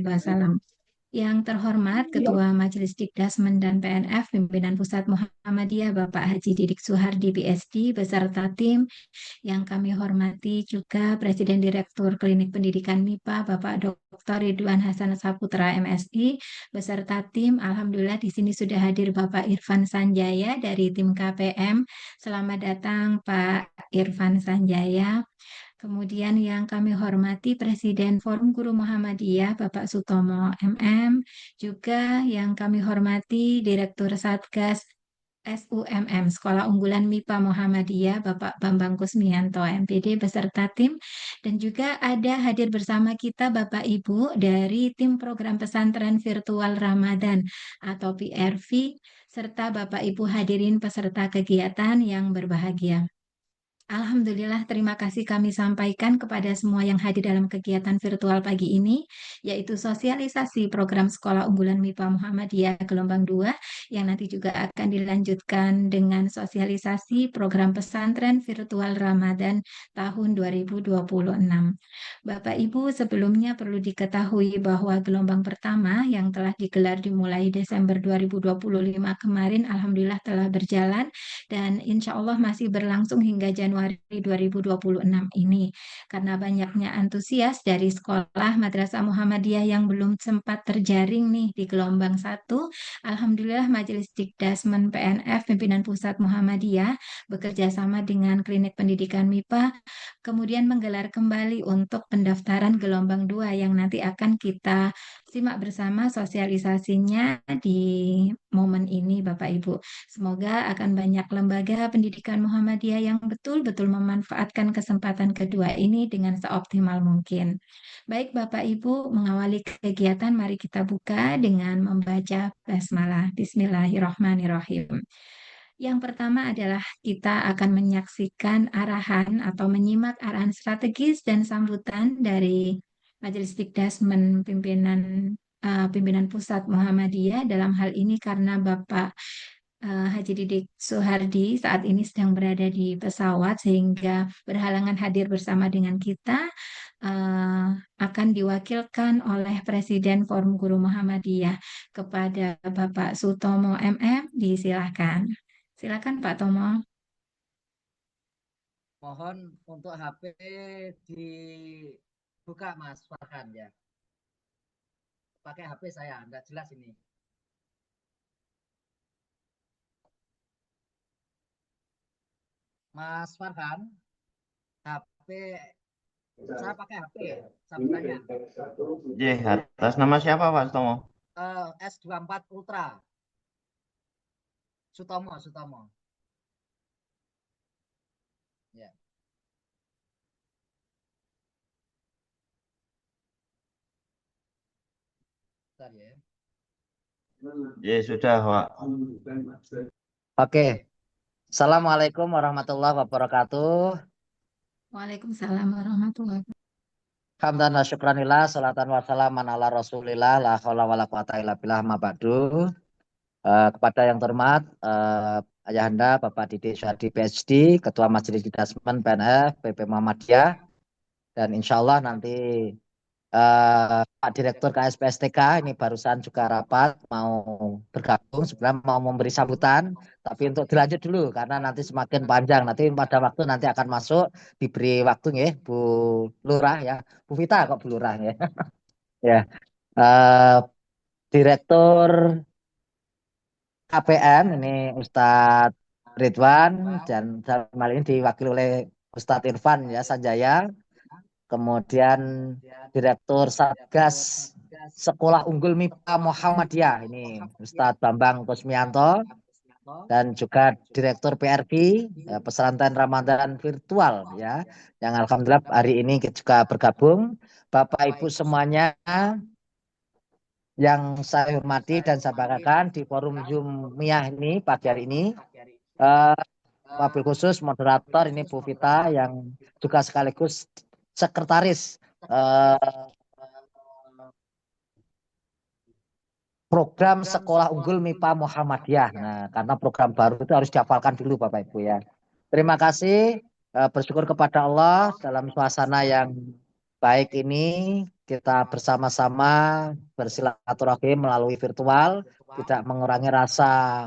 wasallam. Yang terhormat Ketua Majelis Dikdasmen dan PNF Pimpinan Pusat Muhammadiyah Bapak Haji Didik Suhardi PSD beserta tim, yang kami hormati juga Presiden Direktur Klinik Pendidikan MIPA Bapak Dr. Ridwan Hasan Saputra MSI beserta tim. Alhamdulillah di sini sudah hadir Bapak Irfan Sanjaya dari tim KPM. Selamat datang Pak Irfan Sanjaya. Kemudian yang kami hormati Presiden Forum Guru Muhammadiyah Bapak Sutomo MM, juga yang kami hormati Direktur Satgas SUMM Sekolah Unggulan MIPA Muhammadiyah Bapak Bambang Kusmianto MPD beserta tim, dan juga ada hadir bersama kita Bapak Ibu dari tim program pesantren virtual Ramadan atau PRV serta Bapak Ibu hadirin peserta kegiatan yang berbahagia. Alhamdulillah, terima kasih kami sampaikan kepada semua yang hadir dalam kegiatan virtual pagi ini, yaitu sosialisasi program Sekolah Unggulan MIPA Muhammadiyah gelombang 2, yang nanti juga akan dilanjutkan dengan sosialisasi program pesantren virtual Ramadan tahun 2026. Bapak Ibu, sebelumnya perlu diketahui bahwa gelombang pertama yang telah digelar dimulai Desember 2025 kemarin, Alhamdulillah telah berjalan dan insya Allah masih berlangsung hingga Januari 2026 ini. Karena banyaknya antusias dari sekolah Madrasah Muhammadiyah yang belum sempat terjaring nih di gelombang 1, Alhamdulillah Majelis Dikdasmen PNF Pimpinan Pusat Muhammadiyah bekerja sama dengan Klinik Pendidikan MIPA kemudian menggelar kembali untuk pendaftaran gelombang 2 yang nanti akan kita simak bersama sosialisasinya di momen ini Bapak Ibu. Semoga akan banyak lembaga pendidikan Muhammadiyah yang betul-betul memanfaatkan kesempatan kedua ini dengan seoptimal mungkin. Baik Bapak Ibu, mengawali kegiatan mari kita buka dengan membaca basmalah. Bismillahirrahmanirrahim. Yang pertama adalah kita akan menyaksikan arahan atau menyimak arahan strategis dan sambutan dari Majelis Dikdasmen Pimpinan Pusat Muhammadiyah dalam hal ini karena Bapak Haji Didik Suhardi saat ini sedang berada di pesawat sehingga berhalangan hadir bersama dengan kita, akan diwakilkan oleh Presiden Forum Guru Muhammadiyah kepada Bapak Sutomo MM. Disilahkan. Silakan Pak Tomo. Mohon untuk HP dibuka Mas Farhan ya. Pakai HP saya, nggak jelas ini. Mas Farhan, HP saya pakai HP sambutannya. Atas nama siapa Pak Sutomo? S24 Ultra. Sutomo. Ya. Bentar ya. Ya sudah Pak. Oke. Assalamualaikum warahmatullahi wabarakatuh. Waalaikumsalam warahmatullahi wabarakatuh. Hamdan wa syukranillah, salatan wa salaman ala rasulillah, la haula wa la quwata illa billah, ma ba'du. Kepada yang terhormat, Ayahanda Bapak Didik Suhardi PhD, Ketua Majelis Dikdasmen PNF PP Muhammadiyah, dan insya Allah nanti Pak Direktur KSPSTK ini barusan juga rapat mau bergabung, sebenarnya mau memberi sambutan, tapi untuk dilanjut dulu karena nanti semakin panjang, nanti pada waktu nanti akan masuk diberi waktu ya Bu Lurah ya, Bu Vita kok Bu Lurah ya, ya. Direktur KPM ini Ustadz Ridwan dan dalam hal ini diwakili oleh Ustadz Irfan ya Sanjaya. Kemudian Direktur Satgas Sekolah Unggul MIPA Muhammadiyah ini Ustadz Bambang Kusmianto, dan juga Direktur PRV ya, Pesantren Ramadan Virtual ya, yang alhamdulillah hari ini juga bergabung. Bapak Ibu semuanya yang saya hormati dan saya banggakan di forum Zoom MIAH ini pagi hari ini, wabil khusus moderator ini Bu Vita yang juga sekaligus sekretaris program Sekolah Unggul MIPA Muhammadiyah. Nah, karena program baru itu harus dihafalkan dulu Bapak Ibu ya. Terima kasih, bersyukur kepada Allah dalam suasana yang baik ini kita bersama-sama bersilaturahim melalui virtual, tidak mengurangi rasa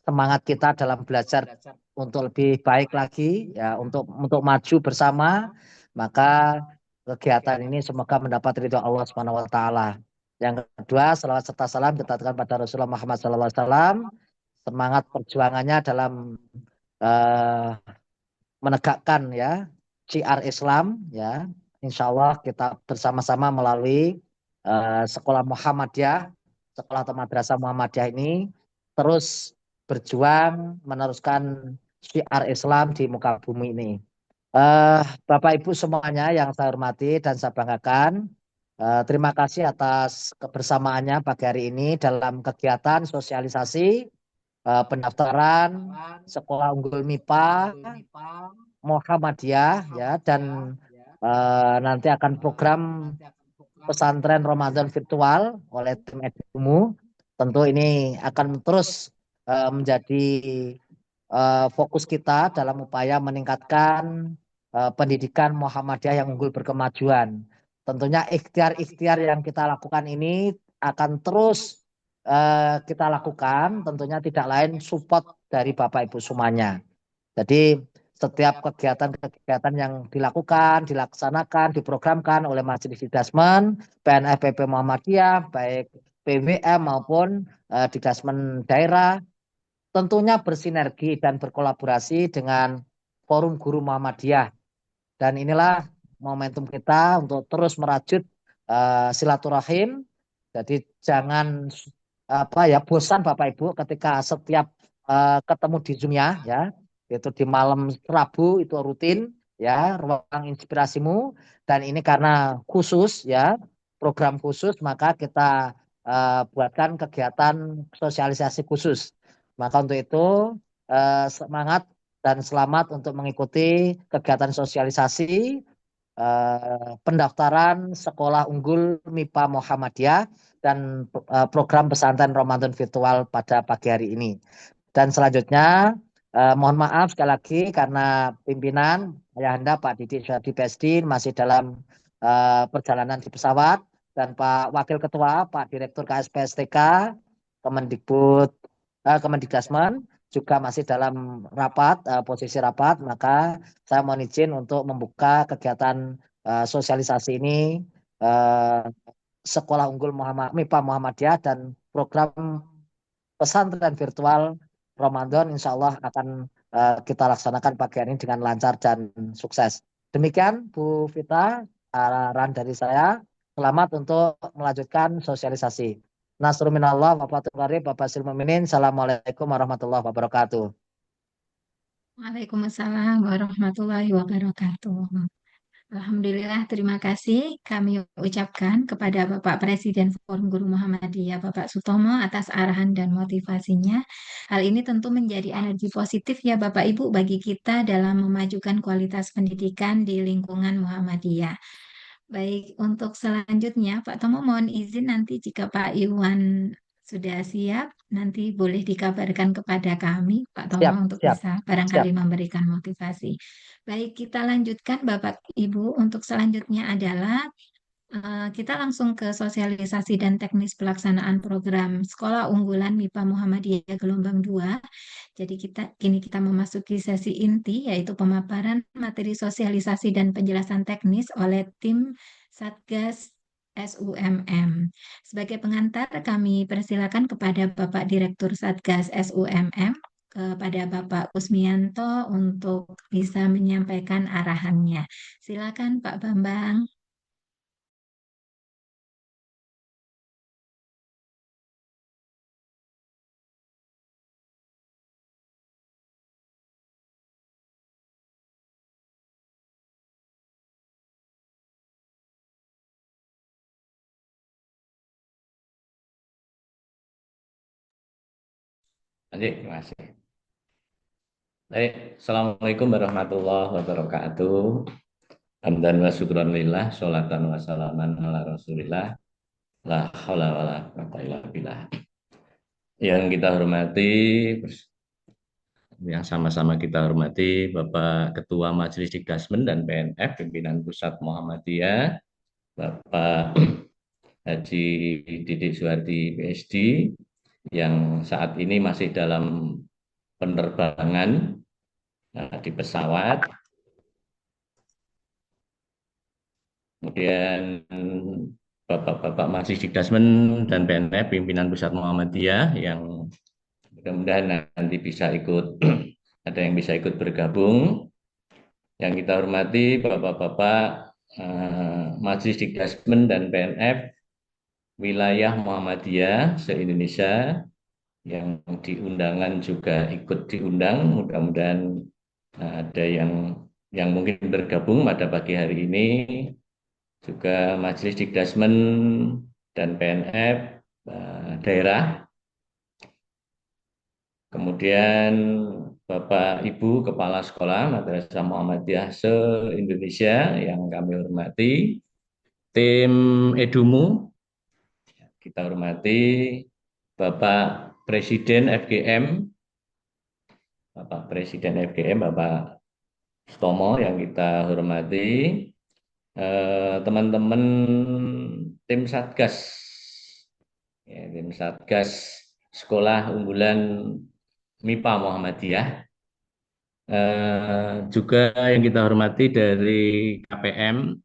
semangat kita dalam belajar untuk lebih baik lagi, ya, untuk maju bersama. Maka kegiatan ini semoga mendapat ridho Allah Subhanahu wa taala. Yang kedua, selawat serta salam kita aturkan pada Rasulullah Muhammad SAW. Semangat perjuangannya dalam eh, menegakkan, ya, syiar Islam, ya. Insya Allah kita bersama-sama melalui sekolah Muhammadiyah, sekolah atau madrasah Muhammadiyah ini terus berjuang meneruskan syiar Islam di muka bumi ini. Bapak Ibu semuanya yang saya hormati dan saya banggakan, terima kasih atas kebersamaannya pagi hari ini dalam kegiatan sosialisasi pendaftaran Sekolah Unggul MIPA Muhammadiyah, ya, dan nanti akan program pesantren Ramadan virtual oleh tim Edumu. Tentu ini akan terus menjadi fokus kita dalam upaya meningkatkan pendidikan Muhammadiyah yang unggul berkemajuan. Tentunya ikhtiar-ikhtiar yang kita lakukan ini akan terus kita lakukan, tentunya tidak lain support dari Bapak Ibu semuanya. Jadi setiap kegiatan-kegiatan yang dilaksanakan, diprogramkan oleh Majelis Didasmen, PNFPP Muhammadiyah, baik PWM maupun Didasmen daerah, tentunya bersinergi dan berkolaborasi dengan Forum Guru Muhammadiyah. Dan inilah momentum kita untuk terus merajut silaturahim. Jadi jangan bosan Bapak Ibu ketika setiap ketemu di Zoom, ya, itu di malam Rabu itu rutin, ya, ruang inspirasimu. Dan ini karena khusus, ya, program khusus, maka kita buatkan kegiatan sosialisasi khusus. Maka untuk itu semangat dan selamat untuk mengikuti kegiatan sosialisasi pendaftaran Sekolah Unggul MIPA Muhammadiyah dan program pesantren Ramadan virtual pada pagi hari ini. Dan selanjutnya mohon maaf sekali lagi karena pimpinan Ayahanda Pak Didi Syadi PSD masih dalam perjalanan di pesawat, dan Pak Wakil Ketua Pak Direktur KSPSTK Kemendikbud Kemendikdasmen juga masih dalam rapat, posisi rapat, maka saya mohon izin untuk membuka kegiatan sosialisasi ini, eh, Sekolah Unggul MIPA Muhammadiyah dan program pesantren virtual Ramadan insya Allah akan kita laksanakan pagi hari ini dengan lancar dan sukses. Demikian Bu Vita, arahan dari saya. Selamat untuk melanjutkan sosialisasi. Nasrul minallah wa fathul qarib wa basyiril mu'minin. Assalamualaikum warahmatullahi wabarakatuh. Waalaikumsalam warahmatullahi wabarakatuh. Alhamdulillah, terima kasih kami ucapkan kepada Bapak Presiden Forum Guru Muhammadiyah, Bapak Sutomo, atas arahan dan motivasinya. Hal ini tentu menjadi energi positif ya Bapak Ibu bagi kita dalam memajukan kualitas pendidikan di lingkungan Muhammadiyah. Baik, untuk selanjutnya Pak Tomo mohon izin nanti jika Pak Iwan sudah siap, nanti boleh dikabarkan kepada kami, Pak Tomo, Siap, untuk siap, bisa siap. barangkali memberikan motivasi. Baik, kita lanjutkan Bapak Ibu. Untuk selanjutnya adalah kita langsung ke sosialisasi dan teknis pelaksanaan program Sekolah Unggulan MIPA Muhammadiyah Gelombang 2. Jadi kini kita memasuki sesi inti yaitu pemaparan materi sosialisasi dan penjelasan teknis oleh tim Satgas SUMM. Sebagai pengantar kami persilakan kepada Bapak Direktur Satgas SUMM, kepada Bapak Kusmianto untuk bisa menyampaikan arahannya. Silakan Pak Bambang. Adik, terima kasih. Baik, Assalamualaikum warahmatullahi wabarakatuh. Hamdan wa syukran lillah, sholatan wa salaman ala rasulillah, la haula wa la quwwata illa billah. Yang kita hormati yang sama-sama kita hormati Bapak Ketua Majelis Dikdasmen dan PNF Pimpinan Pusat Muhammadiyah, Bapak Haji Didik Suhardi PSD yang saat ini masih dalam penerbangan di pesawat. Kemudian Bapak-Bapak Majelis Dikdasmen dan PNF Pimpinan Pusat Muhammadiyah yang mudah-mudahan nanti bisa ikut ada yang bisa ikut bergabung. Yang kita hormati Bapak-Bapak Majelis Dikdasmen dan PNF wilayah Muhammadiyah se-Indonesia yang diundangan juga ikut diundang. Mudah-mudahan ada yang mungkin bergabung pada pagi hari ini, juga Majelis Dikdasmen dan PNF daerah. Kemudian Bapak Ibu Kepala Sekolah Madrasah Muhammadiyah se-Indonesia yang kami hormati, tim Edumu, kita hormati Bapak Presiden FGM, Bapak Presiden FGM, Bapak Stomo yang kita hormati, teman-teman tim Satgas, tim Satgas Sekolah Unggulan MIPA Muhammadiyah, juga yang kita hormati dari KPM,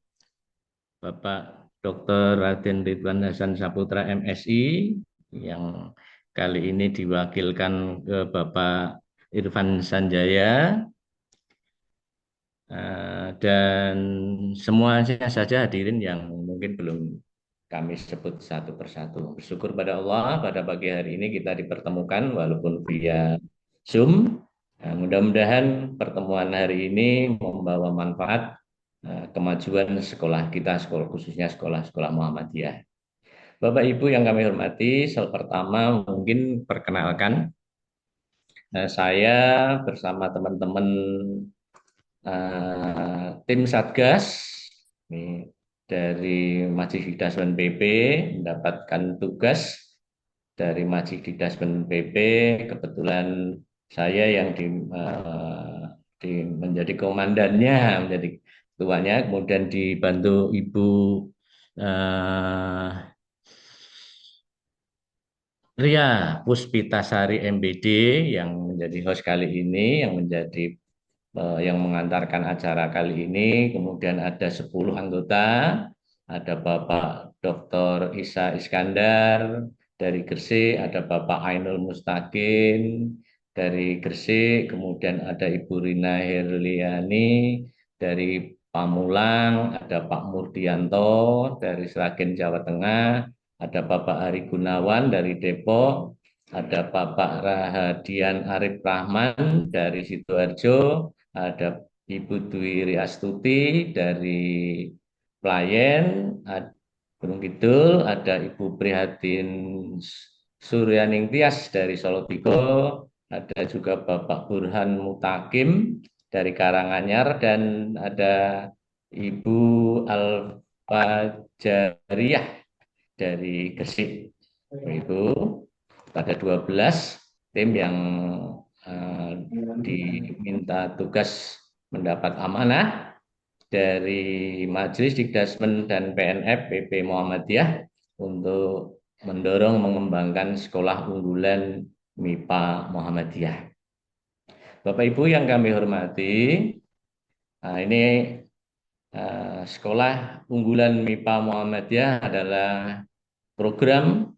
Bapak Dr. Raden Ridwan Hasan Saputra MSI, yang kali ini diwakilkan ke Bapak Irfan Sanjaya, dan semuanya saja hadirin yang mungkin belum kami sebut satu persatu. Bersyukur pada Allah pada pagi hari ini kita dipertemukan walaupun via Zoom. Mudah-mudahan pertemuan hari ini membawa manfaat kemajuan sekolah kita, sekolah khususnya sekolah-sekolah Muhammadiyah. Bapak Ibu yang kami hormati, pertama mungkin perkenalkan saya bersama teman-teman tim Satgas ini dari Majelis Dikdasmen PP mendapatkan tugas dari Majelis Dikdasmen PP. Kebetulan saya yang menjadi komandannya, menjadi ketuanya, kemudian dibantu Ibu Ria Puspitasari MBD yang menjadi host kali ini, yang menjadi yang mengantarkan acara kali ini. Kemudian ada 10 anggota, ada Bapak Dr. Isa Iskandar dari Gresik, ada Bapak Ainul Mustaqim dari Gresik, kemudian ada Ibu Rina Herliani dari Pamulang, ada Pak Murdianto dari Sragen Jawa Tengah, ada Bapak Ari Gunawan dari Depok, ada Bapak Rahadian Arif Rahman dari Sidoarjo, ada Ibu Dwi Astuti dari Playen, Gunung Kidul, ada Ibu Prihatin Suryaning Tias dari Solo Tigo, ada juga Bapak Burhan Mutakim dari Karanganyar, dan ada Ibu Alfajariyah dari Gresik. Ibu, ada 12 tim yang diminta tugas mendapat amanah dari Majelis Dikdasmen dan PNF PP Muhammadiyah untuk mendorong mengembangkan sekolah unggulan MIPA Muhammadiyah. Bapak Ibu yang kami hormati, ini sekolah unggulan MIPA Muhammadiyah adalah program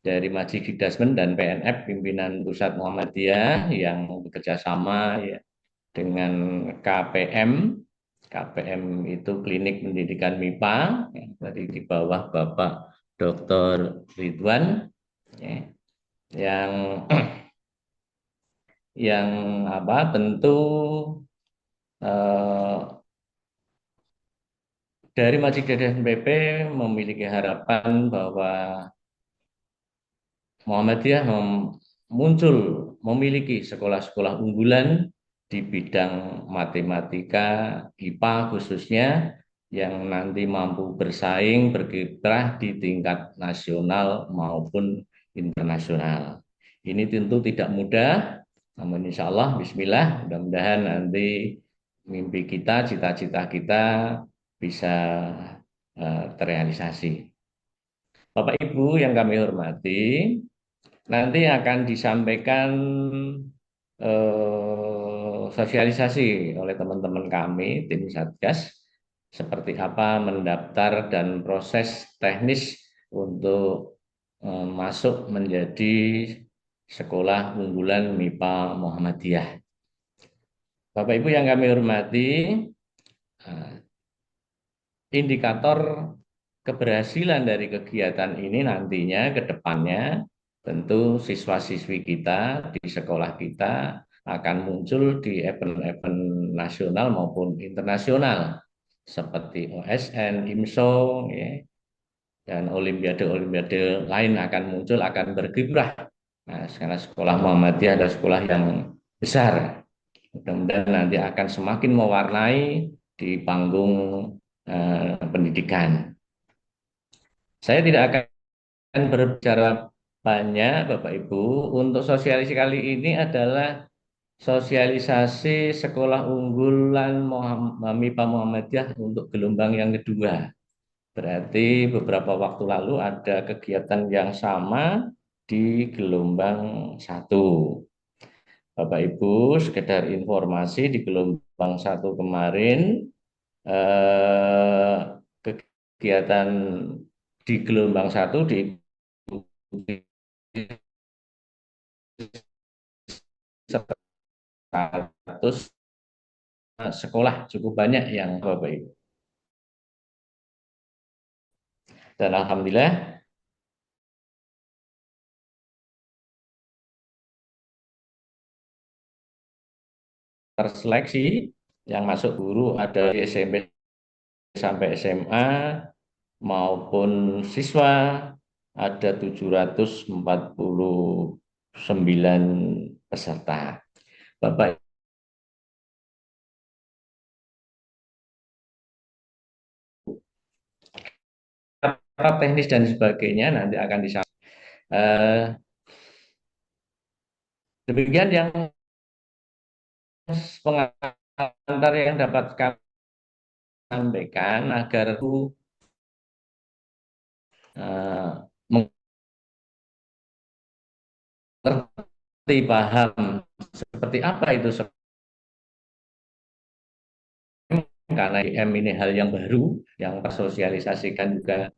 dari Majelis Dikdasmen dan PNF Pimpinan Pusat Muhammadiyah yang bekerja sama ya, dengan KPM. KPM itu Klinik Pendidikan MIPA, yang tadi di bawah Bapak Dr. Ridwan, ya, yang tentu dari Majelis Dikdasmen PP memiliki harapan bahwa Muhammadiyah memiliki sekolah-sekolah unggulan di bidang matematika, IPA khususnya, yang nanti mampu bersaing, berkiprah di tingkat nasional maupun internasional. Ini tentu tidak mudah, Namun insya Allah, bismillah, mudah-mudahan nanti mimpi kita, cita-cita kita bisa terrealisasi. Bapak Ibu yang kami hormati, nanti akan disampaikan sosialisasi oleh teman-teman kami, tim Satgas, seperti apa mendaftar dan proses teknis untuk masuk menjadi Sekolah Unggulan MIPA Muhammadiyah. Bapak Ibu yang kami hormati, indikator keberhasilan dari kegiatan ini nantinya ke depannya tentu siswa-siswi kita di sekolah kita akan muncul di event-event nasional maupun internasional seperti OSN, IMSO, ya, dan olimpiade-olimpiade lain akan muncul, akan berkiprah. Nah, karena sekolah Muhammadiyah adalah sekolah yang besar. Mudah-mudahan nanti akan semakin mewarnai di panggung pendidikan. Saya tidak akan berbicara banyak, Bapak Ibu. Untuk sosialisasi kali ini adalah sosialisasi Sekolah Unggulan MIPA Muhammadiyah untuk gelombang yang kedua. Berarti beberapa waktu lalu ada kegiatan yang sama di gelombang 1. Bapak Ibu, sekedar informasi di gelombang 1 kemarin, kegiatan di gelombang 1 diikuti 100 sekolah, cukup banyak yang Bapak Ibu. Dan alhamdulillah terseleksi yang masuk guru ada di SMP sampai SMA maupun siswa ada 749 peserta. Bapak teknis dan sebagainya nanti akan disampaikan. Demikian yang pengantar yang dapat kami sampaikan agar mengerti, paham seperti apa itu, karena IM ini hal yang baru yang tersosialisasikan juga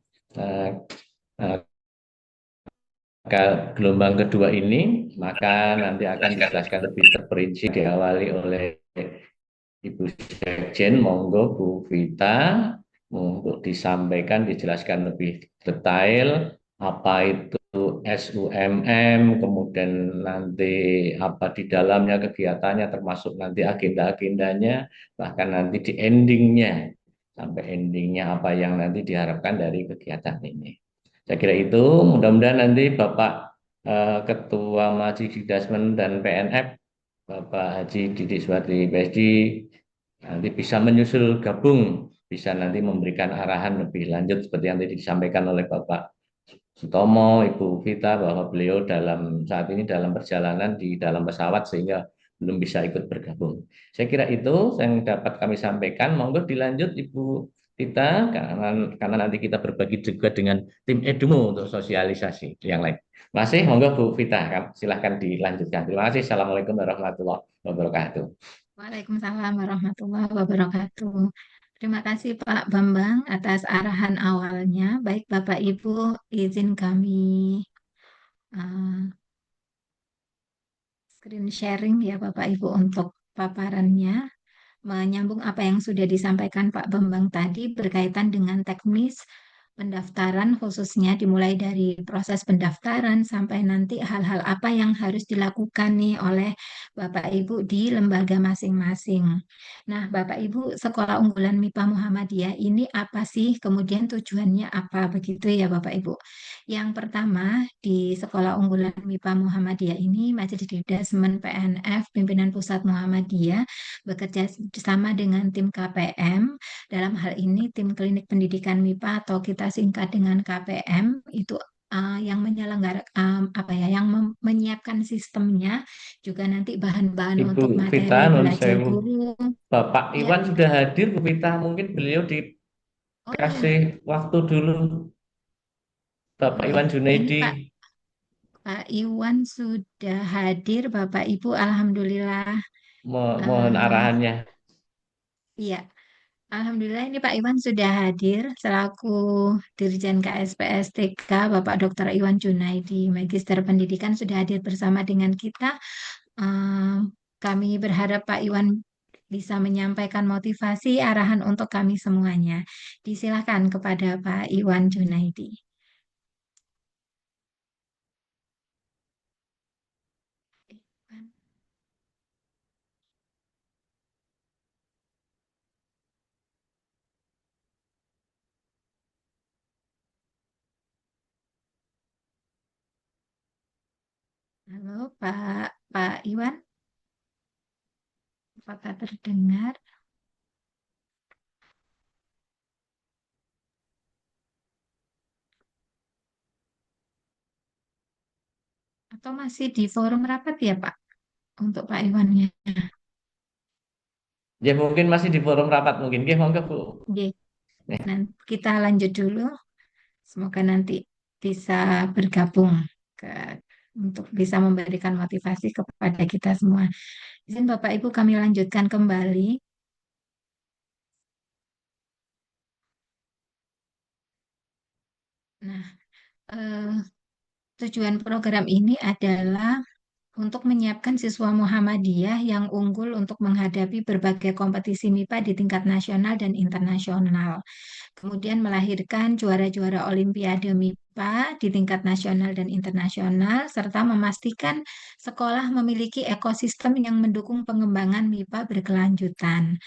gelombang kedua ini, maka nanti akan dijelaskan lebih terperinci, diawali oleh Ibu Sekjen. Monggo Bu Vita untuk disampaikan, dijelaskan lebih detail apa itu SUMM, kemudian nanti apa di dalamnya kegiatannya, termasuk nanti agenda-agendanya, bahkan nanti di endingnya, sampai endingnya apa yang nanti diharapkan dari kegiatan ini. Saya kira itu, mudah-mudahan nanti Bapak Ketua Majelis Dikdasmen dan PNF, Bapak Haji Didik Suhardi PSD, nanti bisa menyusul gabung, bisa nanti memberikan arahan lebih lanjut seperti yang tadi disampaikan oleh Bapak Sutomo, Ibu Vita, bahwa beliau saat ini dalam perjalanan di dalam pesawat sehingga belum bisa ikut bergabung. Saya kira itu yang dapat kami sampaikan. Monggo dilanjut Ibu Vita, karena nanti kita berbagi juga dengan tim Edumo untuk sosialisasi yang lain. Masih, monggo Bu Vita, silahkan dilanjutkan. Terima kasih. Assalamualaikum warahmatullahi wabarakatuh. Waalaikumsalam warahmatullahi wabarakatuh. Terima kasih Pak Bambang atas arahan awalnya. Baik Bapak Ibu, izin kami screen sharing ya Bapak Ibu untuk paparannya. Menyambung apa yang sudah disampaikan Pak Bambang tadi berkaitan dengan teknis pendaftaran, khususnya dimulai dari proses pendaftaran sampai nanti hal-hal apa yang harus dilakukan nih oleh Bapak Ibu di lembaga masing-masing. Nah, Bapak Ibu, Sekolah Unggulan MIPA Muhammadiyah ini apa sih? Kemudian tujuannya apa? Begitu ya Bapak Ibu. Yang pertama, di Sekolah Unggulan MIPA Muhammadiyah ini Majelis Dikdasmen PNF Pimpinan Pusat Muhammadiyah bekerja sama dengan tim KPM. Dalam hal ini tim Klinik Pendidikan MIPA atau kita singkat dengan KPM itu yang menyelenggarakan apa ya, yang menyiapkan sistemnya, juga nanti bahan-bahan Ibu untuk Vita materi non belajar sewu. guru. Bapak Ya, Iwan sudah hadir, Bu Vita. Mungkin beliau oh dikasih ya, waktu dulu. Bapak oh, Iwan ini Junaidi. Pak Iwan sudah hadir, Bapak Ibu, Alhamdulillah. Mohon Eh, arahannya. iya, Alhamdulillah ini Pak Iwan sudah hadir selaku Dirjen KSPSTK, Bapak Dr. Iwan Junaidi, Magister Pendidikan sudah hadir bersama dengan kita. Eh, Kami berharap Pak Iwan bisa menyampaikan motivasi arahan untuk kami semuanya. Disilakan kepada Pak Iwan Junaidi. Halo Pak Iwan, apakah terdengar atau masih di forum rapat ya Pak untuk Pak Iwannya? Ya mungkin masih di forum rapat mungkin. Oke, monggo Bu. Oke, nanti kita lanjut dulu. Semoga nanti bisa bergabung ke untuk bisa memberikan motivasi kepada kita semua. Izin Bapak Ibu kami lanjutkan kembali. Nah, eh, tujuan program ini adalah untuk menyiapkan siswa Muhammadiyah yang unggul untuk menghadapi berbagai kompetisi MIPA di tingkat nasional dan internasional. Kemudian melahirkan juara-juara Olimpiade MIPA di tingkat nasional dan internasional, serta memastikan sekolah memiliki ekosistem yang mendukung pengembangan MIPA berkelanjutan.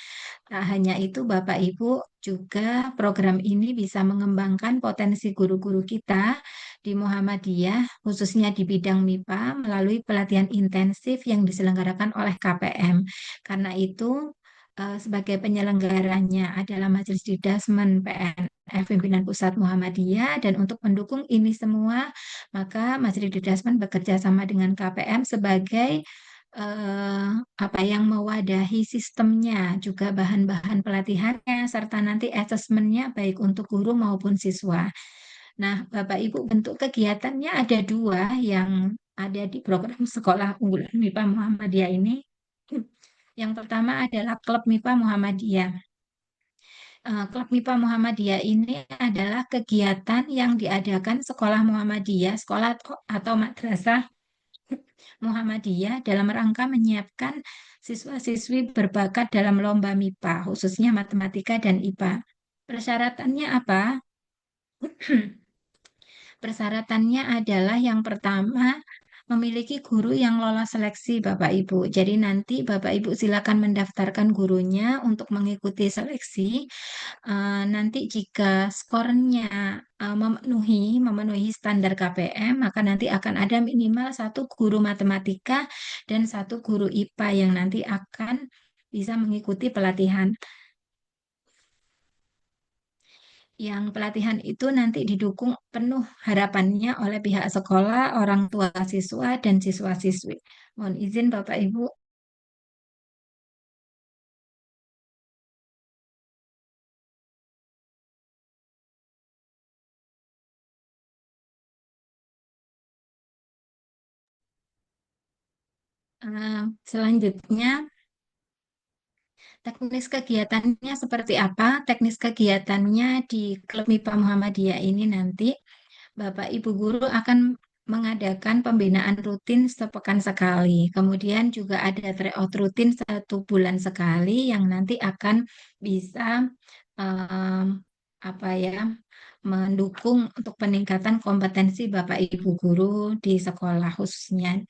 Tak hanya itu, Bapak Ibu, juga program ini bisa mengembangkan potensi guru-guru kita di Muhammadiyah, khususnya di bidang MIPA, melalui pelatihan intensif yang diselenggarakan oleh KPM. Karena itu, sebagai penyelenggaranya adalah Majelis Didasmen PNF Pimpinan Pusat Muhammadiyah, dan untuk mendukung ini semua, maka Majelis Didasmen bekerja sama dengan KPM sebagai apa yang mewadahi sistemnya, juga bahan-bahan pelatihannya, serta nanti asesmennya baik untuk guru maupun siswa. Nah, Bapak Ibu, bentuk kegiatannya ada dua yang ada di program Sekolah Unggulan MIPA Muhammadiyah ini. Yang pertama adalah Klub MIPA Muhammadiyah. Klub MIPA Muhammadiyah ini adalah kegiatan yang diadakan sekolah Muhammadiyah, sekolah atau madrasah Muhammadiyah dalam rangka menyiapkan siswa-siswi berbakat dalam lomba MIPA, khususnya matematika dan IPA. Persyaratannya apa? Persyaratannya adalah yang pertama, memiliki guru yang lolos seleksi Bapak Ibu. Jadi nanti Bapak Ibu silakan mendaftarkan gurunya untuk mengikuti seleksi. Nanti jika skornya memenuhi standar KPM, maka nanti akan ada minimal satu guru matematika dan satu guru IPA yang nanti akan bisa mengikuti pelatihan. Yang pelatihan itu nanti didukung penuh harapannya oleh pihak sekolah, orang tua siswa, dan siswa-siswi. Mohon izin Bapak Ibu. Selanjutnya, teknis kegiatannya seperti apa? Teknis kegiatannya di Klub MIPA Muhammadiyah ini nanti Bapak Ibu guru akan mengadakan pembinaan rutin sepekan sekali. Kemudian juga ada tryout rutin 1 bulan sekali yang nanti akan bisa em, apa ya, mendukung untuk peningkatan kompetensi Bapak Ibu guru di sekolah, khususnya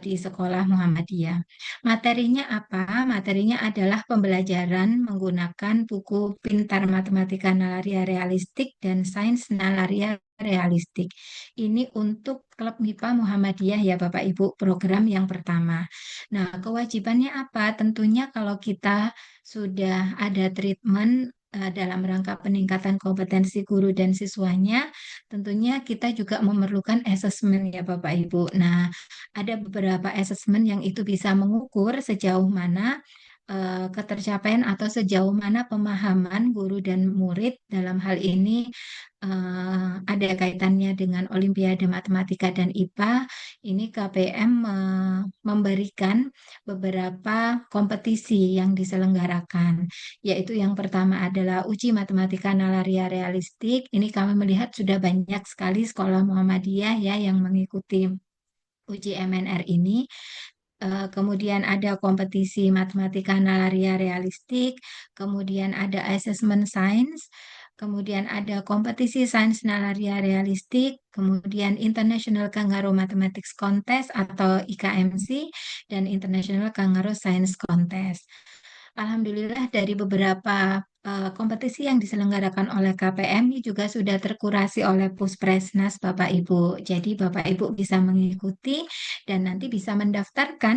di sekolah Muhammadiyah. Materinya apa? Materinya adalah pembelajaran menggunakan buku Pintar Matematika Nalaria Realistik dan Sains Nalaria Realistik. Ini untuk Klub MIPA Muhammadiyah ya Bapak Ibu, program yang pertama. Nah, kewajibannya apa? Tentunya kalau kita sudah ada treatment dalam rangka peningkatan kompetensi guru dan siswanya, tentunya kita juga memerlukan asesmen ya Bapak Ibu. Nah, ada beberapa asesmen yang itu bisa mengukur sejauh mana ketercapaian atau sejauh mana pemahaman guru dan murid dalam hal ini ada kaitannya dengan Olimpiade Matematika dan IPA. Ini KPM memberikan beberapa kompetisi yang diselenggarakan, yaitu yang pertama adalah uji matematika nalaria realistik. Ini kami melihat sudah banyak sekali sekolah Muhammadiyah ya yang mengikuti uji MNR ini. Kemudian ada kompetisi matematika nalaria realistik, kemudian ada assessment science, kemudian ada kompetisi sains nalaria realistik, kemudian International Kangaroo Mathematics Contest atau IKMC, dan International Kangaroo Science Contest. Alhamdulillah dari beberapa kompetisi yang diselenggarakan oleh KPM ini juga sudah terkurasi oleh Puspresnas Bapak Ibu. Jadi Bapak Ibu bisa mengikuti dan nanti bisa mendaftarkan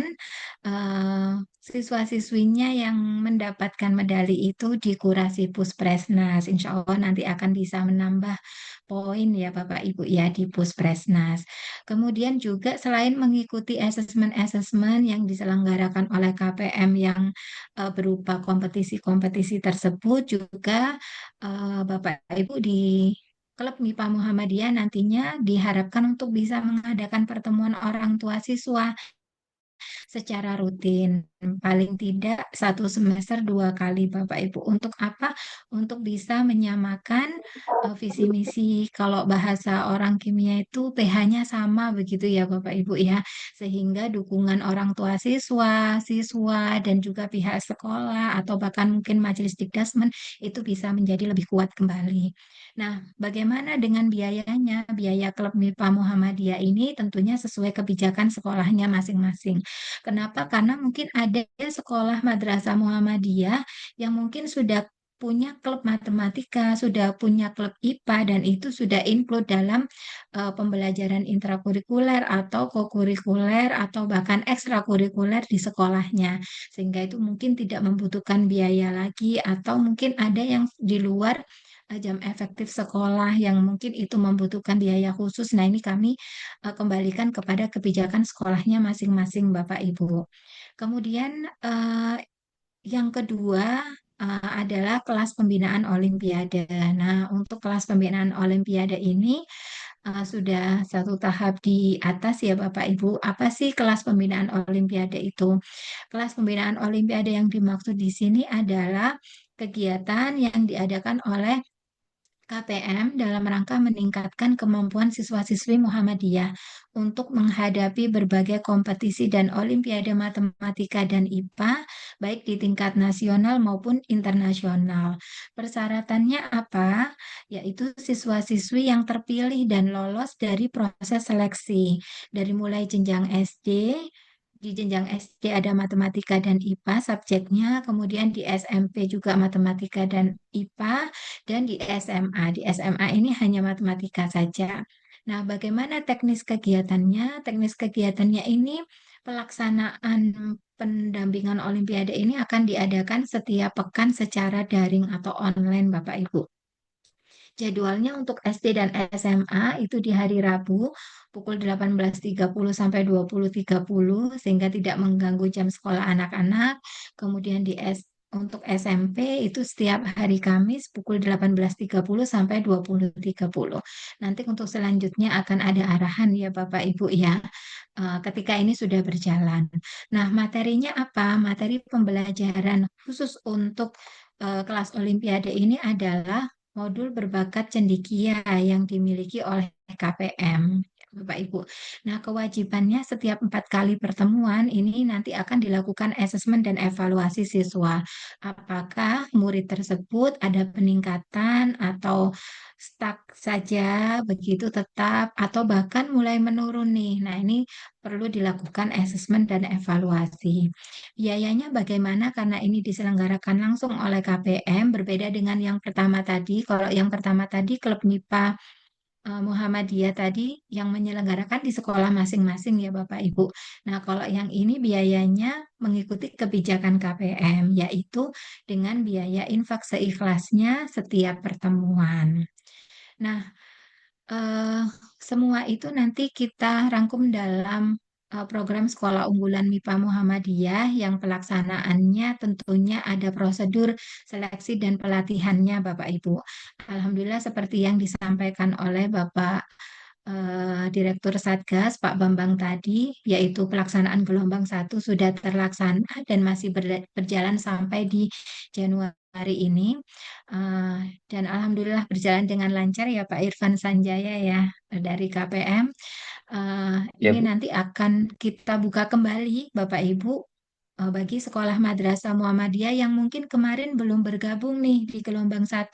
siswa-siswinya yang mendapatkan medali itu di kurasi Puspresnas. Insya Allah nanti akan bisa menambah poin ya Bapak Ibu ya di Puspresnas. Kemudian juga selain mengikuti asesmen-asesmen yang diselenggarakan oleh KPM yang berupa kompetisi-kompetisi tersebut, juga Bapak Ibu di Klub MIPA Muhammadiyah nantinya diharapkan untuk bisa mengadakan pertemuan orang tua siswa secara rutin, paling tidak satu semester 2 kali Bapak Ibu. Untuk apa? Untuk bisa menyamakan visi misi. Kalau bahasa orang kimia itu pH-nya sama begitu ya Bapak Ibu ya, sehingga dukungan orang tua siswa, siswa dan juga pihak sekolah atau bahkan mungkin majelis dikdasmen itu bisa menjadi lebih kuat kembali. Nah, bagaimana dengan biayanya? Biaya Klub MIPA Muhammadiyah ini tentunya sesuai kebijakan sekolahnya masing-masing. Kenapa? Karena mungkin ada sekolah madrasah Muhammadiyah yang mungkin sudah punya klub matematika, sudah punya klub IPA, dan itu sudah include dalam pembelajaran intrakurikuler atau kokurikuler atau bahkan ekstrakurikuler di sekolahnya. Sehingga itu mungkin tidak membutuhkan biaya lagi atau mungkin ada yang di luar jam efektif sekolah yang mungkin itu membutuhkan biaya khusus. Nah, ini kami kembalikan kepada kebijakan sekolahnya masing-masing Bapak Ibu. Kemudian yang kedua adalah kelas pembinaan Olimpiade. Nah, untuk kelas pembinaan Olimpiade ini sudah satu tahap di atas ya Bapak Ibu. Apa sih kelas pembinaan Olimpiade itu? Kelas pembinaan Olimpiade yang dimaksud di sini adalah kegiatan yang diadakan oleh KPM dalam rangka meningkatkan kemampuan siswa-siswi Muhammadiyah untuk menghadapi berbagai kompetisi dan olimpiade matematika dan IPA, baik di tingkat nasional maupun internasional. Persyaratannya apa? Yaitu siswa-siswi yang terpilih dan lolos dari proses seleksi, dari mulai jenjang SD. Di jenjang SD ada matematika dan IPA subjeknya, kemudian di SMP juga matematika dan IPA, dan di SMA. Di SMA ini hanya matematika saja. Nah, bagaimana teknis kegiatannya? Teknis kegiatannya ini pelaksanaan pendampingan Olimpiade ini akan diadakan setiap pekan secara daring atau online, Bapak Ibu. Jadwalnya untuk SD dan SMA itu di hari Rabu pukul 18.30 sampai 20.30 sehingga tidak mengganggu jam sekolah anak-anak. Kemudian untuk SMP itu setiap hari Kamis pukul 18.30 sampai 20.30. Nanti untuk selanjutnya akan ada arahan ya Bapak Ibu ya ketika ini sudah berjalan. Nah, materinya apa? Materi pembelajaran khusus untuk kelas Olimpiade ini adalah modul berbakat cendikia yang dimiliki oleh KPM, Bapak Ibu. Nah, kewajibannya setiap 4 kali pertemuan ini nanti akan dilakukan asesmen dan evaluasi siswa. Apakah murid tersebut ada peningkatan atau stuck saja begitu tetap atau bahkan mulai menurun nih. Nah, ini perlu dilakukan asesmen dan evaluasi. Biayanya bagaimana? Karena ini diselenggarakan langsung oleh KPM, berbeda dengan yang pertama tadi. Kalau yang pertama tadi Klub MIPA Muhammadiyah tadi yang menyelenggarakan di sekolah masing-masing ya Bapak Ibu. Nah, kalau yang ini biayanya mengikuti kebijakan KPM, yaitu dengan biaya infak seikhlasnya setiap pertemuan. Nah, eh, semua itu nanti kita rangkum dalam program Sekolah Unggulan MIPA Muhammadiyah yang pelaksanaannya tentunya ada prosedur seleksi dan pelatihannya Bapak Ibu. Alhamdulillah seperti yang disampaikan oleh Bapak Direktur Satgas Pak Bambang tadi, yaitu pelaksanaan gelombang 1 sudah terlaksana dan masih berjalan sampai di Januari ini. Eh, dan Alhamdulillah berjalan dengan lancar ya Pak Irfan Sanjaya ya dari KPM. Ya, Ini Bu. nanti akan kita buka kembali Bapak Ibu bagi sekolah madrasah Muhammadiyah yang mungkin kemarin belum bergabung nih di gelombang 1.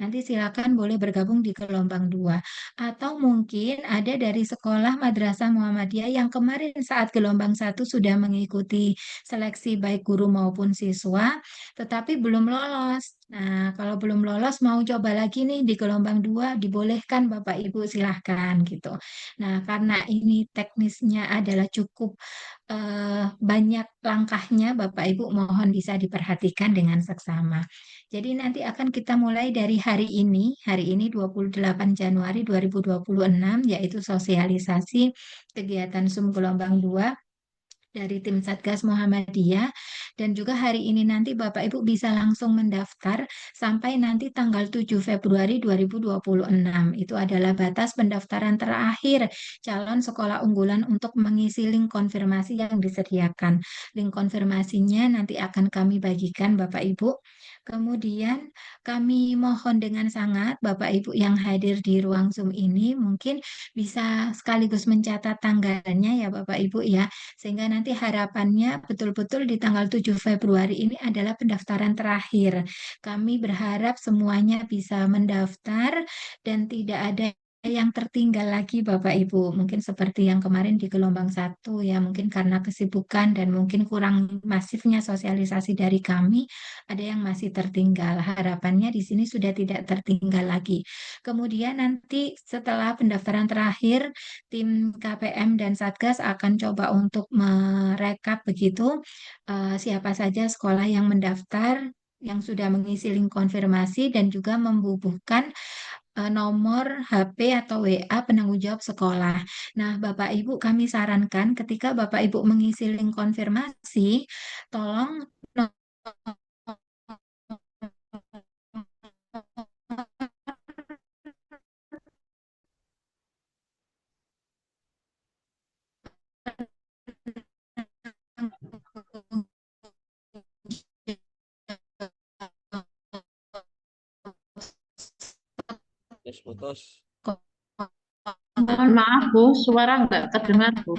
Nanti silakan boleh bergabung di gelombang 2. Atau mungkin ada dari sekolah madrasah Muhammadiyah yang kemarin saat gelombang 1 sudah mengikuti seleksi baik guru maupun siswa, tetapi belum lolos. Nah, kalau belum lolos mau coba lagi nih di gelombang 2, dibolehkan Bapak Ibu silahkan gitu. Nah, karena ini teknisnya adalah cukup banyak langkahnya, Bapak Ibu mohon bisa diperhatikan dengan seksama. Jadi nanti akan kita mulai dari hari ini 28 Januari 2026, yaitu sosialisasi kegiatan SUM gelombang 2 dari tim Satgas Muhammadiyah, dan juga hari ini nanti Bapak Ibu bisa langsung mendaftar sampai nanti tanggal 7 Februari 2026. Itu adalah batas pendaftaran terakhir calon sekolah unggulan untuk mengisi link konfirmasi yang disediakan. Link konfirmasinya nanti akan kami bagikan Bapak Ibu. Kemudian kami mohon dengan sangat Bapak Ibu yang hadir di ruang Zoom ini mungkin bisa sekaligus mencatat tanggalnya ya Bapak Ibu ya, sehingga nanti harapannya betul-betul di tanggal 7 Februari ini adalah pendaftaran terakhir. Kami berharap semuanya bisa mendaftar dan tidak ada yang tertinggal lagi Bapak Ibu. Mungkin seperti yang kemarin di gelombang 1 ya, mungkin karena kesibukan dan mungkin kurang masifnya sosialisasi dari kami, ada yang masih tertinggal. Harapannya di sini sudah tidak tertinggal lagi. Kemudian nanti setelah pendaftaran terakhir, tim KPM dan Satgas akan coba untuk merekap begitu siapa saja sekolah yang mendaftar, yang sudah mengisi link konfirmasi dan juga membubuhkan nomor HP atau WA penanggung jawab sekolah. Nah, Bapak Ibu kami sarankan ketika Bapak Ibu mengisi link konfirmasi, tolong Putus. Mohon maaf, Bu, suara nggak terdengar, Bu.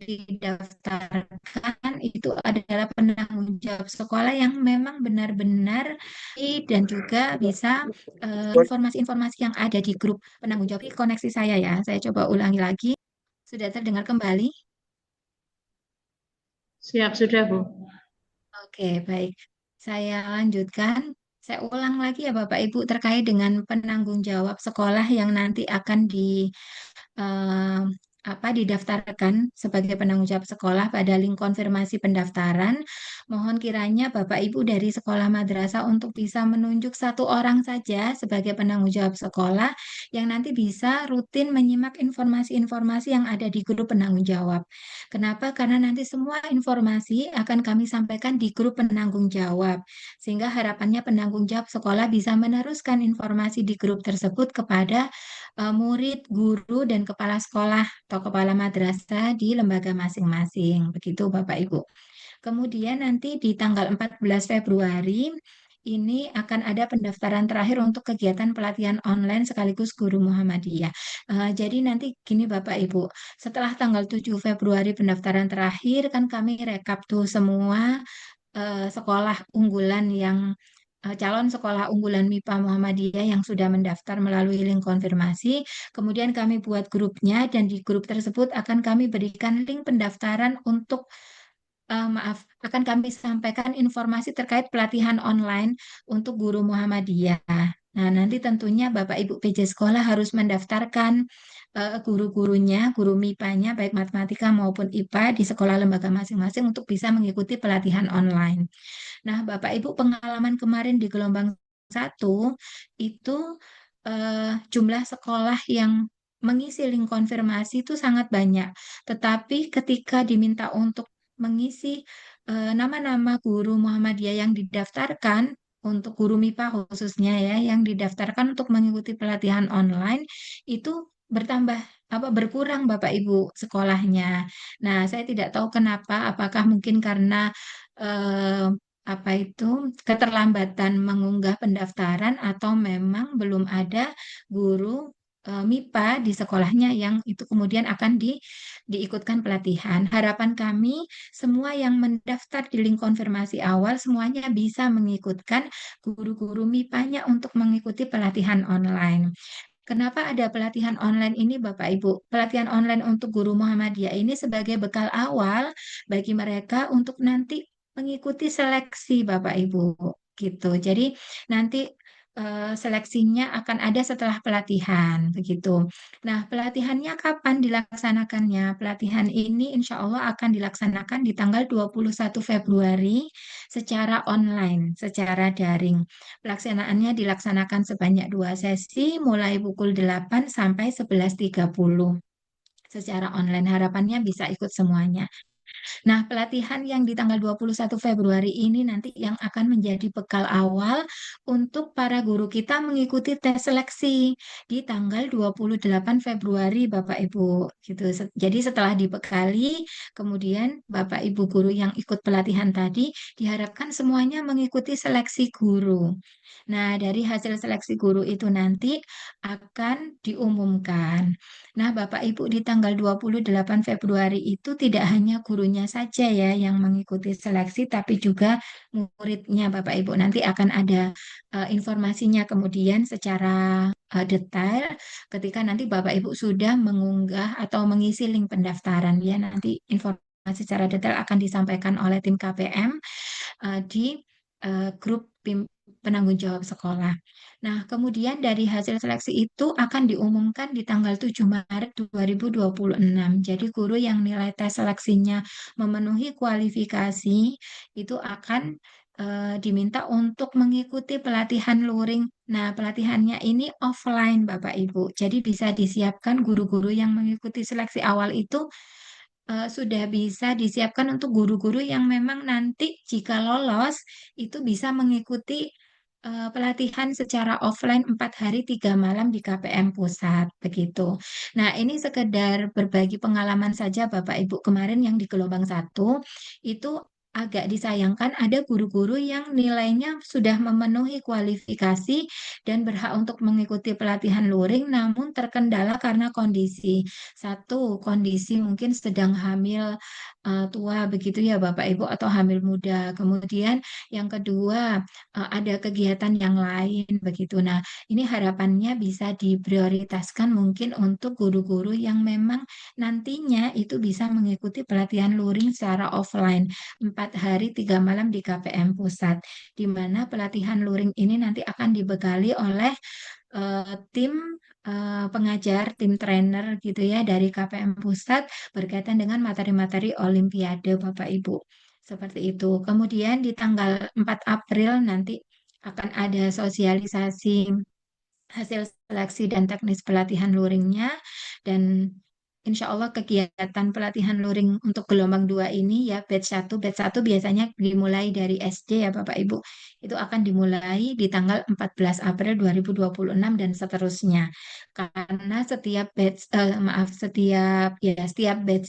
didaftarkan itu adalah penanggung jawab sekolah yang memang benar-benar dan juga bisa informasi-informasi yang ada di grup penanggung jawab. Ini koneksi saya ya, saya coba ulangi lagi. Sudah terdengar kembali? Siap, sudah, Bu. Oke, baik. Saya lanjutkan. Saya ulang lagi ya Bapak Ibu terkait dengan penanggung jawab sekolah yang nanti akan eh, didaftarkan sebagai penanggung jawab sekolah pada link konfirmasi pendaftaran. Mohon kiranya Bapak Ibu dari sekolah madrasah untuk bisa menunjuk 1 orang saja sebagai penanggung jawab sekolah yang nanti bisa rutin menyimak informasi-informasi yang ada di grup penanggung jawab. Kenapa? Karena nanti semua informasi akan kami sampaikan di grup penanggung jawab, sehingga harapannya penanggung jawab sekolah bisa meneruskan informasi di grup tersebut kepada murid, guru, dan kepala sekolah atau kepala madrasah di lembaga masing-masing. Begitu Bapak Ibu. Kemudian nanti di tanggal 14 Februari ini akan ada pendaftaran terakhir untuk kegiatan pelatihan online sekaligus guru Muhammadiyah. Jadi nanti gini Bapak Ibu, setelah tanggal 7 Februari pendaftaran terakhir kan kami rekap tuh semua sekolah unggulan yang calon sekolah unggulan MIPA Muhammadiyah yang sudah mendaftar melalui link konfirmasi. Kemudian kami buat grupnya dan di grup tersebut akan kami berikan link pendaftaran untuk akan kami sampaikan informasi terkait pelatihan online untuk guru Muhammadiyah. Nah, nanti tentunya Bapak Ibu PJ sekolah harus mendaftarkan guru-gurunya, guru MIPA-nya, baik matematika maupun IPA di sekolah lembaga masing-masing untuk bisa mengikuti pelatihan online. Nah, Bapak Ibu pengalaman kemarin di gelombang 1 itu jumlah sekolah yang mengisi link konfirmasi itu sangat banyak. Tetapi ketika diminta untuk mengisi nama-nama guru Muhammadiyah yang didaftarkan untuk guru MIPA khususnya ya yang didaftarkan untuk mengikuti pelatihan online itu berkurang Bapak Ibu sekolahnya. Nah, saya tidak tahu kenapa, apakah mungkin karena eh, keterlambatan mengunggah pendaftaran atau memang belum ada guru MIPA di sekolahnya yang itu kemudian akan diikutkan pelatihan. Harapan kami semua yang mendaftar di link konfirmasi awal semuanya bisa mengikutkan guru-guru MIPA-nya untuk mengikuti pelatihan online. Kenapa ada pelatihan online ini, Bapak Ibu? Pelatihan online untuk guru Muhammadiyah ini sebagai bekal awal bagi mereka untuk nanti mengikuti seleksi, Bapak Ibu. Gitu. Jadi nanti seleksinya akan ada setelah pelatihan, begitu. Nah, pelatihannya kapan dilaksanakannya? Pelatihan ini insya Allah akan dilaksanakan di tanggal 21 Februari secara online, secara daring. Pelaksanaannya dilaksanakan sebanyak 2 sesi, mulai pukul 8 sampai 11.30 secara online. Harapannya bisa ikut semuanya. Nah, pelatihan yang di tanggal 21 Februari ini nanti yang akan menjadi bekal awal untuk para guru kita mengikuti tes seleksi di tanggal 28 Februari, Bapak Ibu. Gitu. Jadi setelah dibekali, kemudian Bapak Ibu guru yang ikut pelatihan tadi diharapkan semuanya mengikuti seleksi guru. Nah, dari hasil seleksi guru itu nanti akan diumumkan. Nah, Bapak Ibu di tanggal 28 Februari itu tidak hanya gurunya saja ya yang mengikuti seleksi, tapi juga muridnya Bapak Ibu. Nanti akan ada informasinya kemudian secara detail ketika nanti Bapak Ibu sudah mengunggah atau mengisi link pendaftaran ya. Nanti informasi secara detail akan disampaikan oleh tim KPM di grup penanggung jawab sekolah. Nah, kemudian dari hasil seleksi itu akan diumumkan di tanggal 7 Maret 2026. Jadi guru yang nilai tes seleksinya memenuhi kualifikasi itu akan diminta untuk mengikuti pelatihan luring. Nah, pelatihannya ini offline Bapak Ibu. Jadi bisa disiapkan guru-guru yang mengikuti seleksi awal itu sudah bisa disiapkan untuk guru-guru yang memang nanti jika lolos itu bisa mengikuti pelatihan secara offline 4 hari 3 malam di KPM Pusat begitu. Nah, ini sekedar berbagi pengalaman saja Bapak Ibu kemarin yang di gelombang 1 itu agak disayangkan ada guru-guru yang nilainya sudah memenuhi kualifikasi dan berhak untuk mengikuti pelatihan luring namun terkendala karena kondisi. Satu, kondisi mungkin sedang hamil tua begitu ya Bapak Ibu atau hamil muda. Kemudian yang kedua, ada kegiatan yang lain begitu. Nah, ini harapannya bisa diprioritaskan mungkin untuk guru-guru yang memang nantinya itu bisa mengikuti pelatihan luring secara offline 4 hari 3 malam di KPM Pusat, di mana pelatihan luring ini nanti akan dibekali oleh tim pengajar, tim trainer gitu ya dari KPM Pusat berkaitan dengan materi-materi Olimpiade Bapak Ibu. Seperti itu. Kemudian di tanggal 4 April nanti akan ada sosialisasi hasil seleksi dan teknis pelatihan luringnya dan insya Allah kegiatan pelatihan luring untuk gelombang 2 ini ya batch 1 biasanya dimulai dari SD ya Bapak Ibu itu akan dimulai di tanggal 14 April 2026 dan seterusnya karena setiap batch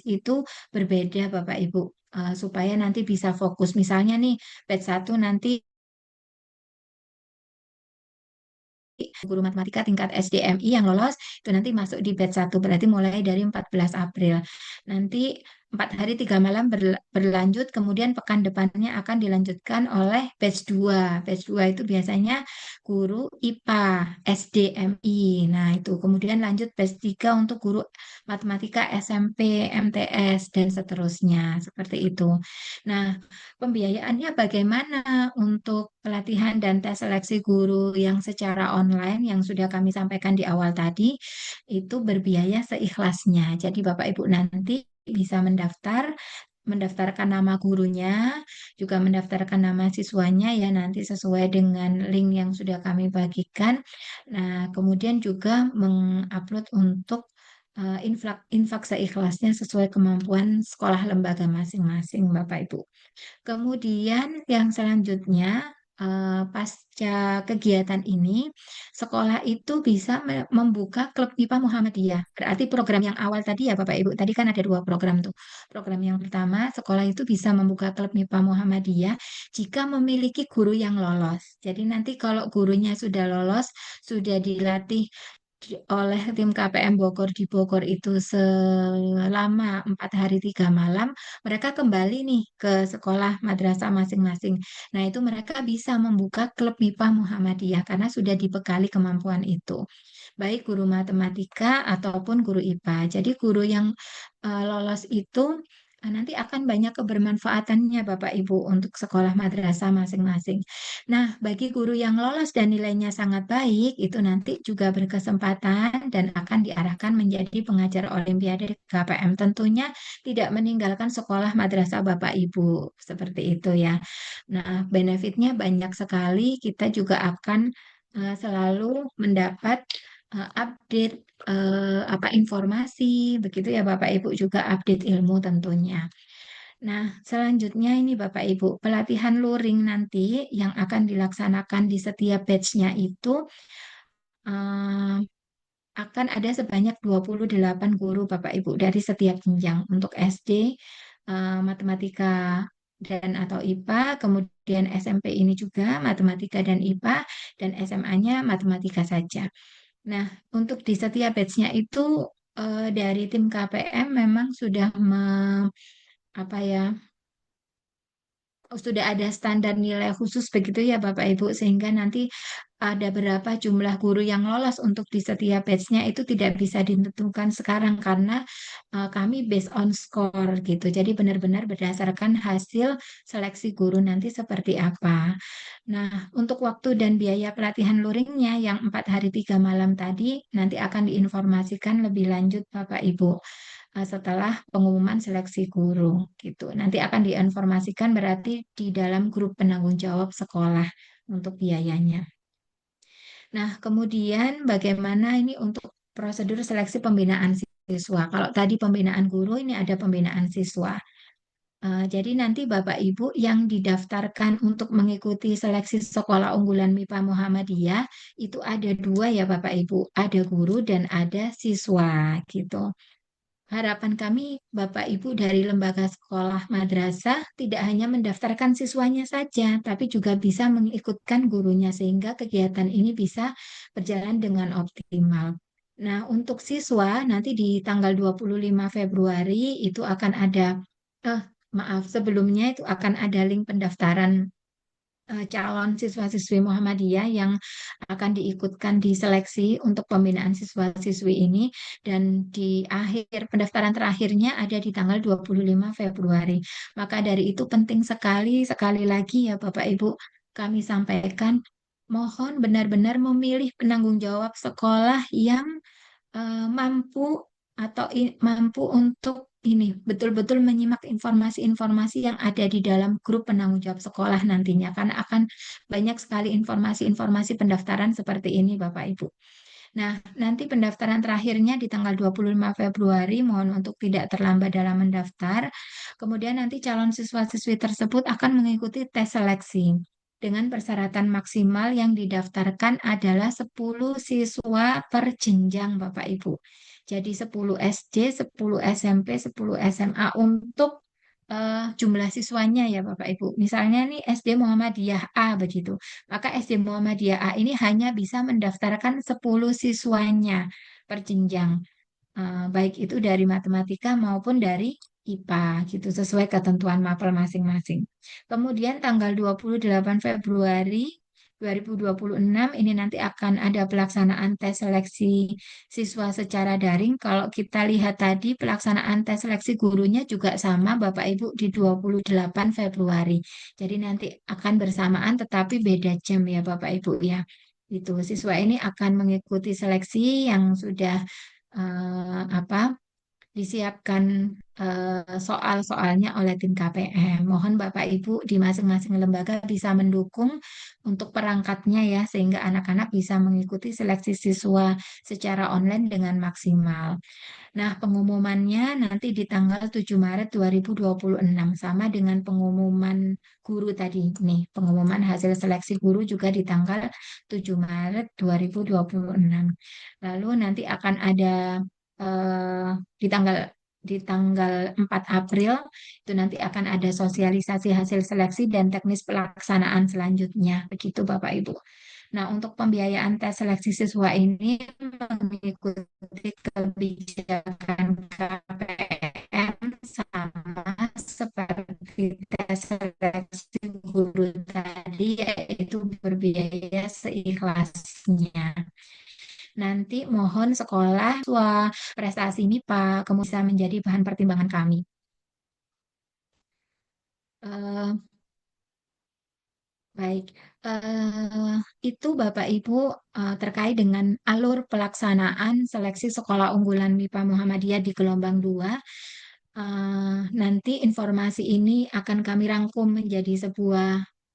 itu berbeda Bapak Ibu. Supaya nanti bisa fokus misalnya nih batch 1 nanti guru matematika tingkat SDMI yang lolos itu nanti masuk di batch 1 berarti mulai dari 14 April. Nanti 4 hari 3 malam berlanjut, kemudian pekan depannya akan dilanjutkan oleh batch 2. Batch 2 itu biasanya guru IPA, SDMI. Nah, itu kemudian lanjut batch 3 untuk guru matematika SMP, MTS, dan seterusnya. Seperti itu. Nah, pembiayaannya bagaimana untuk pelatihan dan tes seleksi guru yang secara online yang sudah kami sampaikan di awal tadi, itu berbiaya seikhlasnya. Jadi Bapak Ibu nanti bisa mendaftarkan nama gurunya, juga mendaftarkan nama siswanya ya nanti sesuai dengan link yang sudah kami bagikan. Nah, kemudian juga mengupload untuk infak seikhlasnya sesuai kemampuan sekolah lembaga masing-masing, Bapak Ibu. Kemudian yang selanjutnya, pasca kegiatan ini, sekolah itu bisa membuka klub MIPA Muhammadiyah. Berarti program yang awal tadi ya Bapak Ibu, tadi kan ada 2 program tuh. Program yang pertama, sekolah itu bisa membuka klub MIPA Muhammadiyah jika memiliki guru yang lolos. Jadi nanti kalau gurunya sudah lolos, sudah dilatih oleh tim KPM Bogor di Bogor itu selama 4 hari 3 malam, mereka kembali nih ke sekolah madrasah masing-masing. Nah, itu mereka bisa membuka klub MIPA Muhammadiyah karena sudah dibekali kemampuan itu. Baik guru matematika ataupun guru IPA. Jadi guru yang lolos itu nanti akan banyak kebermanfaatannya Bapak Ibu untuk sekolah madrasah masing-masing. Nah, bagi guru yang lolos dan nilainya sangat baik, itu nanti juga berkesempatan dan akan diarahkan menjadi pengajar Olimpiade di KPM. Tentunya tidak meninggalkan sekolah madrasah Bapak Ibu, seperti itu ya. Nah, benefitnya banyak sekali. Kita juga akan selalu mendapat update apa informasi, begitu ya Bapak Ibu juga update ilmu tentunya. Nah, selanjutnya ini Bapak Ibu, pelatihan luring nanti yang akan dilaksanakan di setiap batch-nya itu eh, akan ada sebanyak 28 guru Bapak Ibu dari setiap jenjang untuk SD, matematika dan atau IPA, kemudian SMP ini juga matematika dan IPA, dan SMA-nya matematika saja. Nah, untuk di setiap batch-nya itu dari tim KPM memang sudah apa ya, sudah ada standar nilai khusus begitu ya Bapak Ibu, sehingga nanti ada berapa jumlah guru yang lolos untuk di setiap batch-nya itu tidak bisa ditentukan sekarang karena kami based on score gitu. Jadi benar-benar berdasarkan hasil seleksi guru nanti seperti apa. Nah, untuk waktu dan biaya pelatihan luringnya yang 4 hari 3 malam tadi nanti akan diinformasikan lebih lanjut Bapak Ibu setelah pengumuman seleksi guru gitu. Nanti akan diinformasikan berarti di dalam grup penanggung jawab sekolah untuk biayanya. Nah, kemudian bagaimana ini untuk prosedur seleksi pembinaan siswa? Kalau tadi pembinaan guru, ini ada pembinaan siswa. Jadi nanti Bapak Ibu yang didaftarkan untuk mengikuti seleksi sekolah unggulan MIPA Muhammadiyah itu ada 2 ya Bapak Ibu, ada guru dan ada siswa gitu. Harapan kami, Bapak Ibu dari lembaga sekolah madrasah, tidak hanya mendaftarkan siswanya saja, tapi juga bisa mengikutkan gurunya, sehingga kegiatan ini bisa berjalan dengan optimal. Nah, untuk siswa, nanti di tanggal 25 Februari itu akan ada, maaf, sebelumnya itu akan ada link pendaftaran calon siswa-siswi Muhammadiyah yang akan diikutkan di seleksi untuk pembinaan siswa-siswi ini, dan di akhir pendaftaran terakhirnya ada di tanggal 25 Februari. Maka dari itu penting sekali lagi ya Bapak Ibu kami sampaikan, mohon benar-benar memilih penanggung jawab sekolah yang mampu atau mampu untuk ini betul-betul menyimak informasi-informasi yang ada di dalam grup penanggung jawab sekolah nantinya, karena akan banyak sekali informasi-informasi pendaftaran seperti ini Bapak Ibu. Nah, nanti pendaftaran terakhirnya di tanggal 25 Februari, mohon untuk tidak terlambat dalam mendaftar. Kemudian nanti calon siswa-siswi tersebut akan mengikuti tes seleksi dengan persyaratan maksimal yang didaftarkan adalah 10 siswa per jenjang Bapak Ibu. Jadi 10 SD, 10 SMP, 10 SMA untuk jumlah siswanya ya Bapak Ibu. Misalnya nih SD Muhammadiyah A begitu. Maka SD Muhammadiyah A ini hanya bisa mendaftarkan 10 siswanya per jenjang. Baik itu dari matematika maupun dari IPA gitu sesuai ketentuan mapel masing-masing. Kemudian tanggal 28 Februari 2026 ini nanti akan ada pelaksanaan tes seleksi siswa secara daring. Kalau kita lihat tadi pelaksanaan tes seleksi gurunya juga sama Bapak Ibu di 28 Februari. Jadi nanti akan bersamaan tetapi beda jam ya Bapak Ibu ya. Itu siswa ini akan mengikuti seleksi yang sudah apa disiapkan soal-soalnya oleh tim KPM. Mohon Bapak Ibu di masing-masing lembaga bisa mendukung untuk perangkatnya ya sehingga anak-anak bisa mengikuti seleksi siswa secara online dengan maksimal. Nah, pengumumannya nanti di tanggal 7 Maret 2026 sama dengan pengumuman guru tadi nih. Pengumuman hasil seleksi guru juga di tanggal 7 Maret 2026. Lalu nanti akan ada eh, di tanggal 4 April itu nanti akan ada sosialisasi hasil seleksi dan teknis pelaksanaan selanjutnya. Begitu Bapak Ibu. Nah, untuk pembiayaan tes seleksi siswa ini mengikuti kebijakan KPM sama seperti tes seleksi guru tadi, yaitu berbiaya seikhlasnya. Nanti mohon sekolah siswa prestasi MIPA kemudian bisa menjadi bahan pertimbangan kami. Eh, Baik, itu Bapak Ibu terkait dengan alur pelaksanaan seleksi sekolah unggulan MIPA Muhammadiyah di gelombang 2. Nanti informasi ini akan kami rangkum menjadi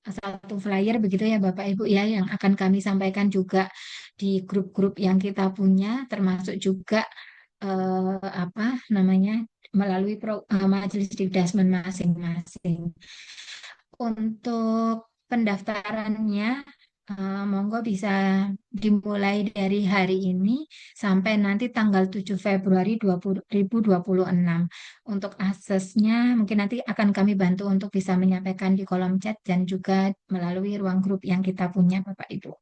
satu flyer begitu ya Bapak Ibu ya yang akan kami sampaikan juga di grup-grup yang kita punya termasuk juga apa namanya melalui majelis Dikdasmen masing-masing. Untuk pendaftarannya, monggo bisa dimulai dari hari ini sampai nanti tanggal 7 Februari 2026. Untuk aksesnya mungkin nanti akan kami bantu untuk bisa menyampaikan di kolom chat dan juga melalui ruang grup yang kita punya Bapak Ibu.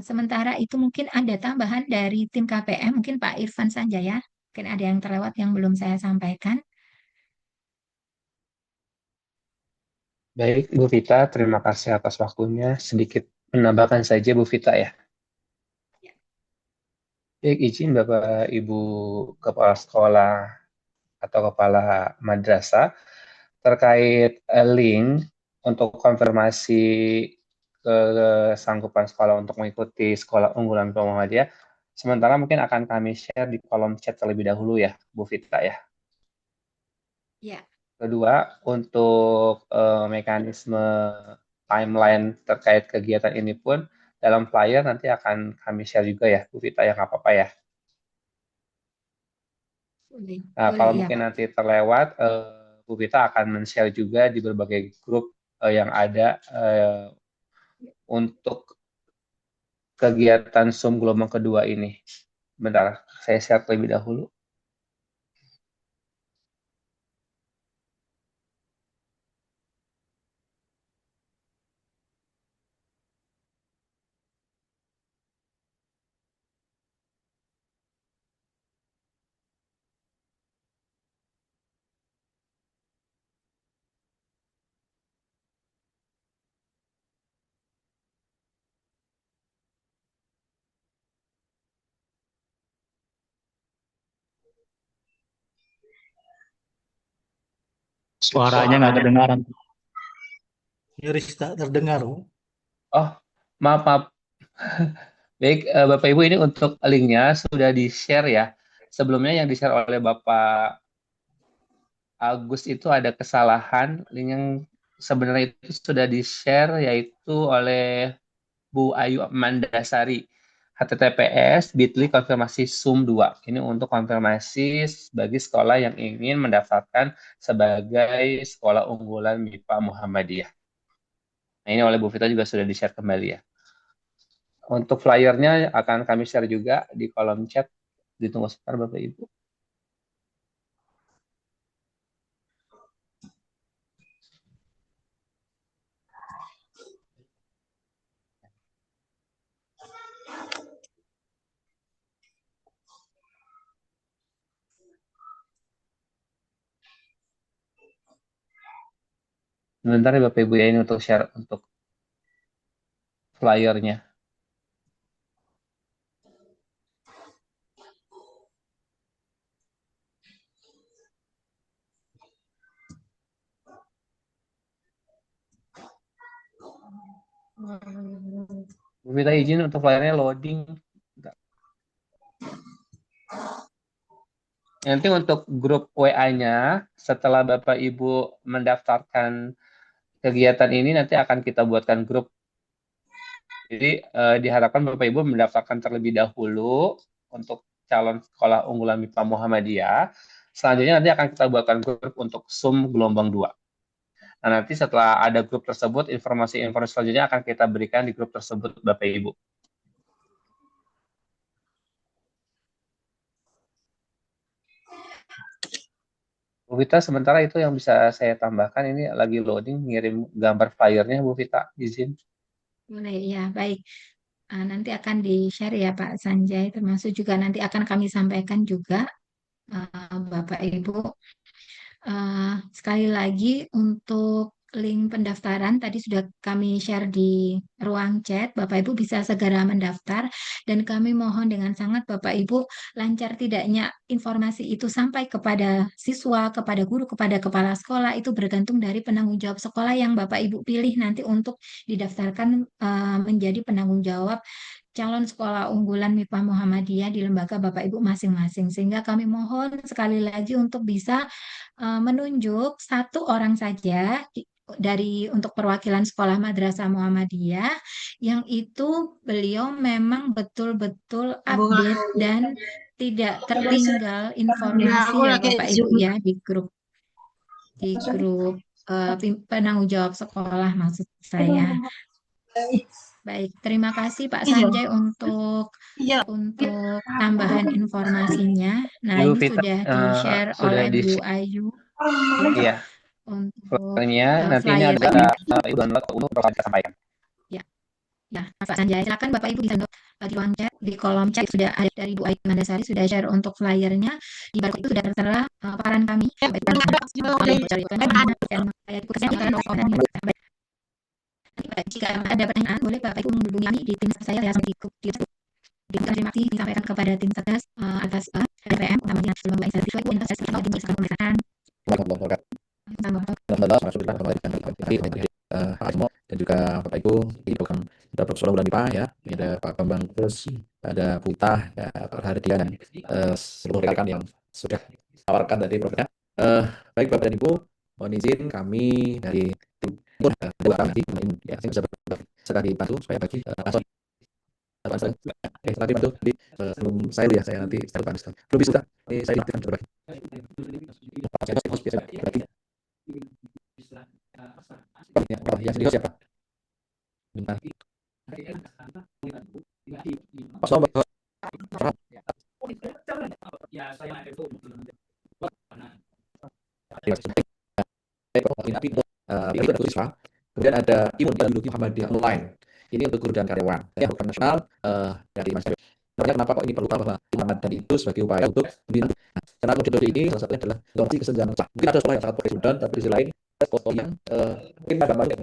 Sementara itu mungkin ada tambahan dari tim KPM, mungkin Pak Irfan saja ya. Mungkin ada yang terlewat yang belum saya sampaikan. Baik, Bu Vita, terima kasih atas waktunya. Sedikit menambahkan saja, Bu Vita ya. Baik, izin Bapak Ibu Kepala Sekolah atau Kepala Madrasah terkait link untuk konfirmasi kesanggupan sekolah untuk mengikuti sekolah unggulan Muhammadiyah. Sementara mungkin akan kami share di kolom chat terlebih dahulu ya, Bu Vita ya. Ya. Kedua, untuk mekanisme timeline terkait kegiatan ini pun dalam flyer nanti akan kami share juga ya, Bu Vita, ya nggak apa-apa ya. Boleh, Nah, boleh kalau ya mungkin Pak. nanti terlewat, Bu Vita akan men-share juga di berbagai grup yang ada untuk kegiatan Zoom gelombang kedua ini. Bentar, saya share terlebih dahulu. Suaranya nggak kedengaran. Nyaris tak terdengar. Oh, maaf, maaf. Baik, Bapak Ibu, ini untuk linknya sudah di-share ya. Sebelumnya yang di-share oleh Bapak Agus itu ada kesalahan. Link yang sebenarnya itu sudah di-share yaitu oleh Bu Ayu Mandasari. https://bit.ly konfirmasi Zoom 2. Ini untuk konfirmasi bagi sekolah yang ingin mendaftarkan sebagai sekolah unggulan MIPA Muhammadiyah. Nah, ini oleh Bu Vita juga sudah di-share kembali ya. Untuk flyernya akan kami share juga di kolom chat. Ditunggu sebentar Bapak Ibu. Sebentar ya Bapak Ibu ya, ini untuk share untuk flyernya. Minta izin untuk flyernya loading. Nanti untuk grup WA-nya, setelah Bapak Ibu mendaftarkan kegiatan ini, nanti akan kita buatkan grup. Jadi diharapkan Bapak Ibu mendaftarkan terlebih dahulu untuk calon sekolah unggulan MIPA Muhammadiyah. Selanjutnya nanti akan kita buatkan grup untuk Zoom gelombang 2. Nah, nanti setelah ada grup tersebut, informasi-informasi selanjutnya akan kita berikan di grup tersebut, Bapak Ibu. Bu Vita, sementara itu yang bisa saya tambahkan, ini lagi loading, ngirim gambar flyernya, Bu Vita, izin. Boleh, ya, baik. Nanti akan di-share ya Pak Sanjay, termasuk juga nanti akan kami sampaikan juga Bapak Ibu. Sekali lagi untuk link pendaftaran tadi sudah kami share di ruang chat. Bapak Ibu bisa segera mendaftar dan kami mohon dengan sangat Bapak Ibu lancar tidaknya informasi itu sampai kepada siswa, kepada guru, kepada kepala sekolah itu bergantung dari penanggung jawab sekolah yang Bapak Ibu pilih nanti untuk didaftarkan menjadi penanggung jawab calon sekolah unggulan MIPA Muhammadiyah di lembaga Bapak Ibu masing-masing. Sehingga kami mohon sekali lagi untuk bisa menunjuk satu orang saja dari untuk perwakilan sekolah Madrasah Muhammadiyah yang itu beliau memang betul-betul update dan tidak tertinggal informasi ya Bapak Ibu ya di grup penanggung jawab sekolah maksud saya. Baik, terima kasih Pak Sanjay untuk tambahan informasinya. Nah, Bu ini Vita, sudah di-share sudah oleh Bu Ayu ya, Iya, untuk flyernya nantinya ada flyernya. Ibu Anwar untuk bakal kita sampaikan. Ya, Pak Sanjay, silakan Bapak Ibu bisa di ruang chat, di kolom chat sudah ada dari Bu Ayu Mandasari sudah share untuk flyernya. Di barcode itu sudah tertera paparan kami. Bapak Ibu jika ada pertanyaan, boleh Bapak Ibu menghubungi kami di tim saya di grup. Terima kasih disampaikan kepada tim Satgas atas DPM utamanya sebelum Bapak Ibu investasi atau dimisahkan pemeriksaan. Dan juga Bapak Ibu, ini program kita Sekolah Unggulan MIPA ya. Ini ada Pak Bambang, terus ada Bu Ita, ya, Pak Hardian, dan seluruh rekan yang sudah tawarkan tadi programnya. Baik Bapak dan Ibu, mohon izin kami dari tim dua nanti ya, saya bisa sekali bantu supaya bagi nanti bantu di sebelum saya ya, saya nanti saya lupa belum bisa ini saya aktifkan coba berarti yang sedih siapa? Pas nomor itu ada siswa, kemudian ada Imun Ideologi Muhammadiyah Online. Ini untuk guru dan karyawan. Ya, program nasional dari masyarakat. Makanya kenapa kok ini perlu bahwa Ramadan itu sebagai upaya untuk membina. Nah, karena metode ini salah satunya adalah informasi kesenjangan kelas. Mungkin ada sekolah yang sangat profesional, tapi di sisi lain ada foto yang mungkin pada yang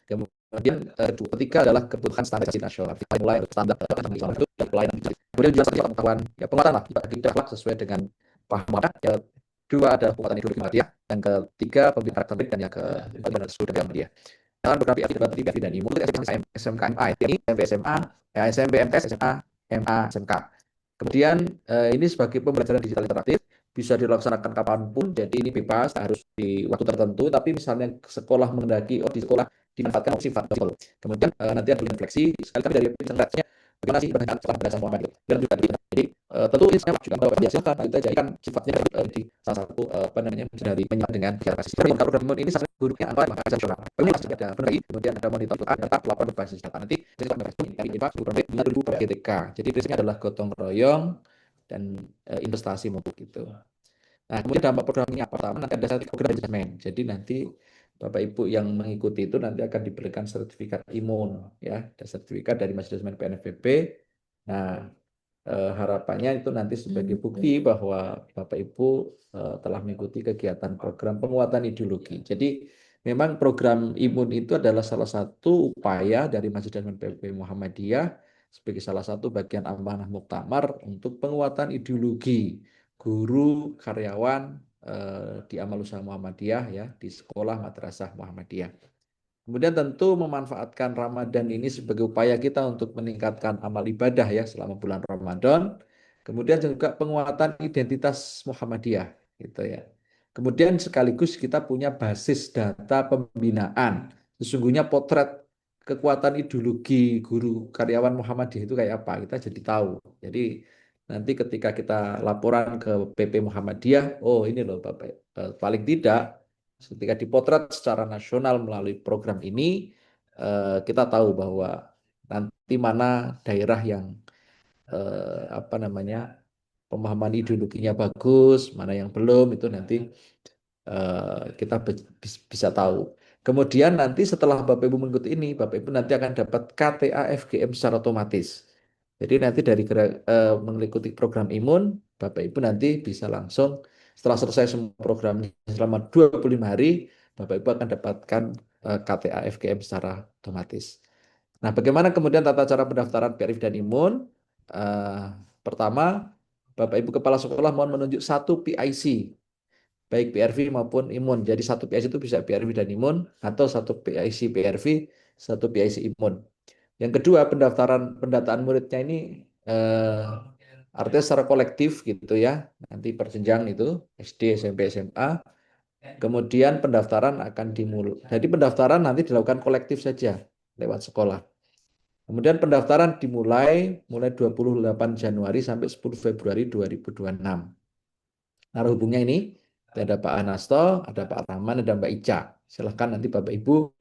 kemudian ketiga adalah kebutuhan standarisasi nasional. Kita mulai standar itu pelayanan. Kemudian juga satu pengetahuan ya penguatan lah bagi dakwah sesuai dengan paham ya. Dua ada penguatan ideologi Muhammadiyah, yang ketiga pembinaan karakter dan yang keempat adalah sudah Muhammadiyah. Dalam program PRT dan IMU untuk SMKMA, SMP SMA, SMP MTS, SMA, MA, SMK. Kemudian ini sebagai pembelajaran digital interaktif bisa dilaksanakan kapanpun, jadi ini bebas, tak harus di waktu tertentu. Tapi misalnya sekolah menghendaki, di sekolah dimanfaatkan opsi virtual. Kemudian nanti ada fleksi, sekali kami dari presentasinya bagaimana sih perbedaan sekolah berdasarkan Muhammadiyah. Dan juga jadi tentu ini saya juga bahwa biasakan kita jadikan sifatnya di salah satu dari menyala dengan basis. Jadi program ini salah gurunya apa nasional. Ini masih ada perbagi, kemudian ada monitor tetap lapor berbasis data. Nanti kita akan bahas program dengan dulu GTK. Jadi prinsipnya adalah gotong royong dan investasi mutu gitu. Nah, kemudian dampak program ini apa? Pertama nanti ada program manajemen. Jadi nanti Bapak Ibu yang mengikuti itu nanti akan diberikan sertifikat imun ya, dan sertifikat dari Majelis Manajemen PNFBP. Nah, Harapannya itu nanti sebagai bukti bahwa Bapak Ibu telah mengikuti kegiatan program penguatan ideologi. Jadi memang program imun itu adalah salah satu upaya dari Masjid dan PP Muhammadiyah sebagai salah satu bagian amanah muktamar untuk penguatan ideologi guru karyawan di Amal Usaha Muhammadiyah ya di sekolah madrasah Muhammadiyah. Kemudian tentu memanfaatkan Ramadan ini sebagai upaya kita untuk meningkatkan amal ibadah ya selama bulan Ramadan. Kemudian juga penguatan identitas Muhammadiyah gitu ya. Kemudian sekaligus kita punya basis data pembinaan. Sesungguhnya potret kekuatan ideologi guru karyawan Muhammadiyah itu kayak apa, kita jadi tahu. Jadi nanti ketika kita laporan ke PP Muhammadiyah, oh ini loh Bapak, paling tidak ketika dipotret secara nasional melalui program ini, kita tahu bahwa nanti mana daerah yang apa namanya pemahaman ideologinya bagus, mana yang belum itu nanti kita bisa tahu. Kemudian nanti setelah Bapak Ibu mengikuti ini, Bapak Ibu nanti akan dapat KTA FGM secara otomatis. Jadi nanti dari mengikuti program imun, Bapak Ibu nanti bisa langsung setelah selesai semua programnya selama 25 hari, Bapak Ibu akan dapatkan KTA FGM secara otomatis. Nah, bagaimana kemudian tata cara pendaftaran PRIF dan imun? Pertama, Bapak Ibu Kepala Sekolah mohon menunjuk satu PIC, baik PRV maupun imun. Jadi satu PIC itu bisa PRV dan imun, atau satu PIC PRV, satu PIC imun. Yang kedua, pendataan muridnya ini artinya secara kolektif gitu ya, nanti perjenjang itu SD, SMP, SMA. Kemudian pendaftaran akan dimulai. Jadi pendaftaran nanti dilakukan kolektif saja lewat sekolah. Kemudian pendaftaran mulai 28 Januari sampai 10 Februari 2026. Narahubungnya ini ada Pak Anasto, ada Pak Rahman, ada Mbak Ica. Silahkan nanti Bapak Ibu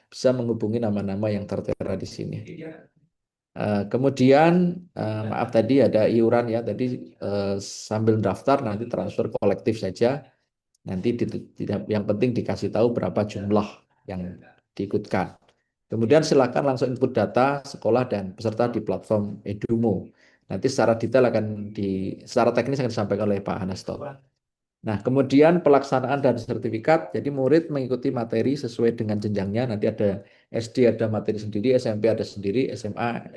bisa menghubungi nama-nama yang tertera di sini. Kemudian maaf tadi ada iuran ya, tadi sambil daftar nanti transfer kolektif saja. Nanti yang penting dikasih tahu berapa jumlah yang diikutkan. Kemudian silakan langsung input data sekolah dan peserta di platform Edumo. Nanti secara detail secara teknis akan disampaikan oleh Pak Hanasto. Nah, kemudian pelaksanaan dan sertifikat. Jadi murid mengikuti materi sesuai dengan jenjangnya. Nanti ada SD ada materi sendiri, SMP ada sendiri, SMA,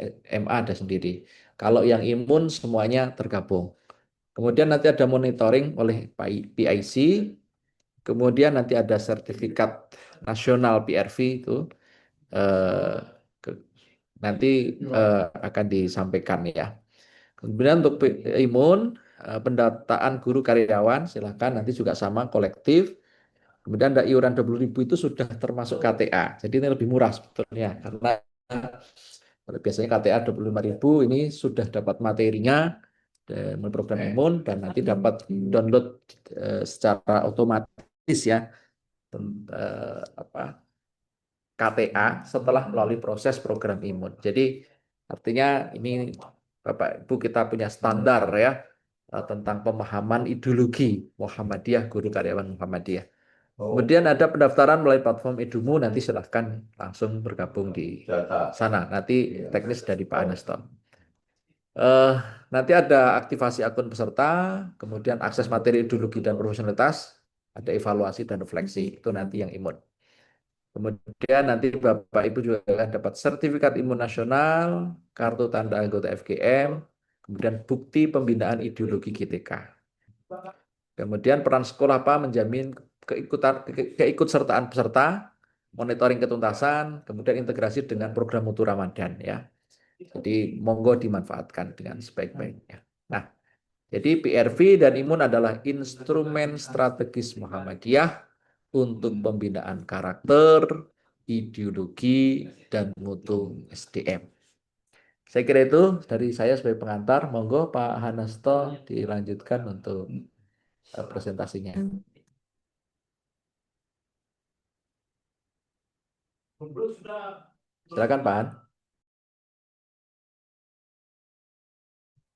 MA ada sendiri. Kalau yang imun semuanya tergabung. Kemudian nanti ada monitoring oleh PIC. Kemudian nanti ada sertifikat nasional PRV itu. Nanti akan disampaikan ya. Kemudian untuk imun, pendataan guru karyawan, silakan nanti juga sama kolektif. Kemudian ada iuran 20.000 itu sudah termasuk KTA. Jadi ini lebih murah sebetulnya karena biasanya KTA 25.000 ini sudah dapat materinya melalui program imun dan nanti dapat download secara otomatis ya KTA setelah melalui proses program imun. Jadi artinya ini Bapak Ibu kita punya standar ya tentang pemahaman ideologi Muhammadiyah, guru karyawan Muhammadiyah. Kemudian ada pendaftaran melalui platform Edumu, nanti silahkan langsung bergabung di sana. Nanti teknis dari Pak Anesto. Nanti ada aktivasi akun peserta, kemudian akses materi ideologi dan profesionalitas, ada evaluasi dan refleksi, itu nanti yang imun. Kemudian nanti Bapak Ibu juga akan dapat sertifikat imun nasional, kartu tanda anggota FGM, kemudian bukti pembinaan ideologi GTK. Kemudian peran sekolah apa menjamin keikutsertaan peserta, monitoring ketuntasan, kemudian integrasi dengan program mutu Ramadan ya. Jadi monggo dimanfaatkan dengan sebaik-baiknya. Nah, jadi PRV dan imun adalah instrumen strategis Muhammadiyah untuk pembinaan karakter, ideologi, dan mutu SDM. Saya kira itu dari saya sebagai pengantar. Monggo Pak Hanasto dilanjutkan untuk presentasinya. Silakan Pak Han.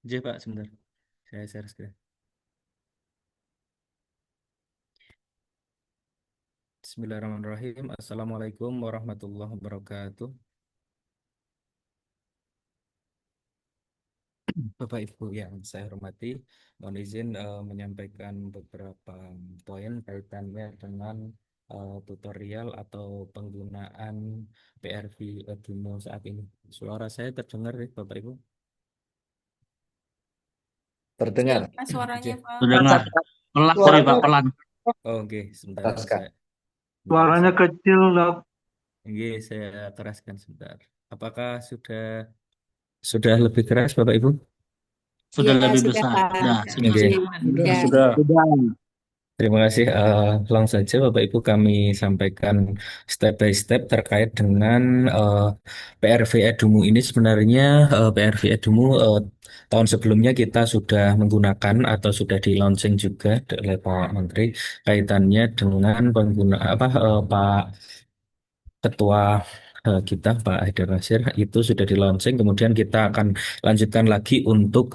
J Pak, sebentar. Saya share screen. Bismillahirrahmanirrahim. Assalamualaikum warahmatullahi wabarakatuh. Bapak Ibu yang saya hormati, mohon izin menyampaikan beberapa poin kaitannya dengan tutorial atau penggunaan PRV Edumo saat ini. Suara saya terdengar ya, Bapak Ibu? Terdengar. Pak, suaranya Oke. Pak. Terdengar. Pelan, sorry Pak, pelan. Oke, sebentar. Teraskan. Suaranya kecil, Dok. Oke, saya keraskan sebentar. Apakah sudah lebih keras, Bapak Ibu? Sudah Iya, lebih sudah besar. Pak. Sudah. Oke. Sudah. Terima kasih. Langsung saja Bapak Ibu kami sampaikan step by step terkait dengan PRV Edumu ini. Sebenarnya PRV Edumu tahun sebelumnya kita sudah menggunakan atau sudah di launching juga oleh Pak Menteri kaitannya dengan penggunaan Pak Ketua kita Pak Haidar Nasir itu sudah di launching, kemudian kita akan lanjutkan lagi untuk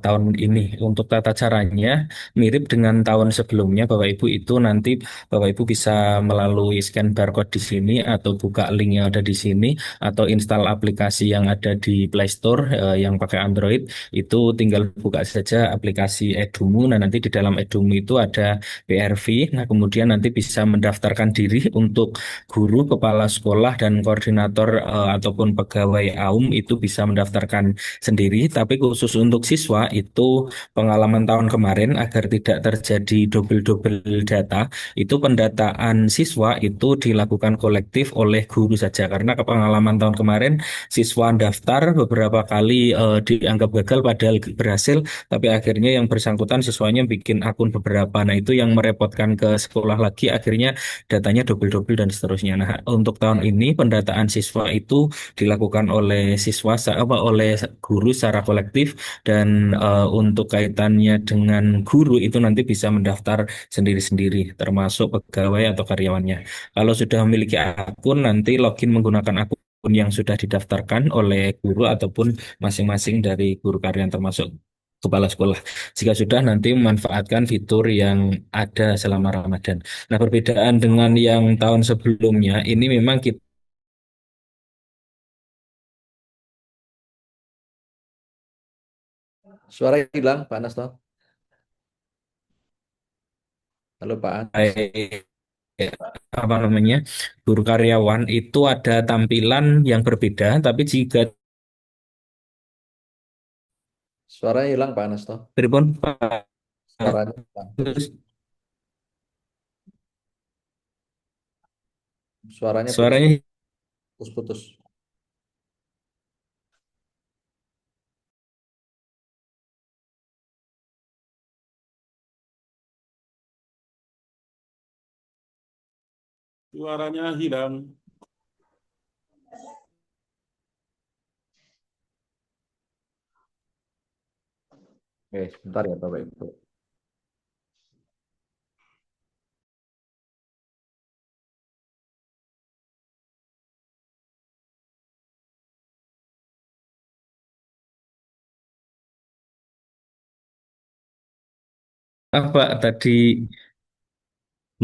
tahun ini. Untuk tata caranya mirip dengan tahun sebelumnya, Bapak Ibu itu nanti Bapak Ibu bisa melalui scan barcode di sini atau buka link yang ada di sini atau install aplikasi yang ada di Play Store yang pakai Android, itu tinggal buka saja aplikasi Edumu. Nah, nanti di dalam Edumu itu ada PRV. Nah, kemudian nanti bisa mendaftarkan diri untuk guru, kepala sekolah, dan koordinator ataupun pegawai AUM itu bisa mendaftarkan sendiri. Tapi khusus untuk siswa itu pengalaman tahun kemarin agar tidak terjadi double-double data, itu pendataan siswa itu dilakukan kolektif oleh guru saja. Karena pengalaman tahun kemarin siswa daftar beberapa kali dianggap gagal padahal berhasil, tapi akhirnya yang bersangkutan siswanya bikin akun beberapa. Nah, itu yang merepotkan ke sekolah lagi, akhirnya datanya double-double dan seterusnya. Nah, untuk tahun ini pendataan siswa itu dilakukan oleh oleh guru secara kolektif, dan untuk kaitannya dengan guru itu nanti bisa mendaftar sendiri-sendiri termasuk pegawai atau karyawannya. Kalau sudah memiliki akun, nanti login menggunakan akun yang sudah didaftarkan oleh guru ataupun masing-masing dari guru karyawan termasuk kepala sekolah. Jika sudah, nanti memanfaatkan fitur yang ada selama Ramadan. Nah, perbedaan dengan yang tahun sebelumnya, ini memang kita Suara hilang, Pak Anas toh. Halo Pak Anas. apa namanya guru karyawan itu ada tampilan yang berbeda, tapi jika Suaranya hilang Pak Anas toh. pripun Pak Suaranya hilang. Suaranya suaranya putus-putus. Suaranya hilang. Oke, sebentar ya Bapak Ibu. apa tadi,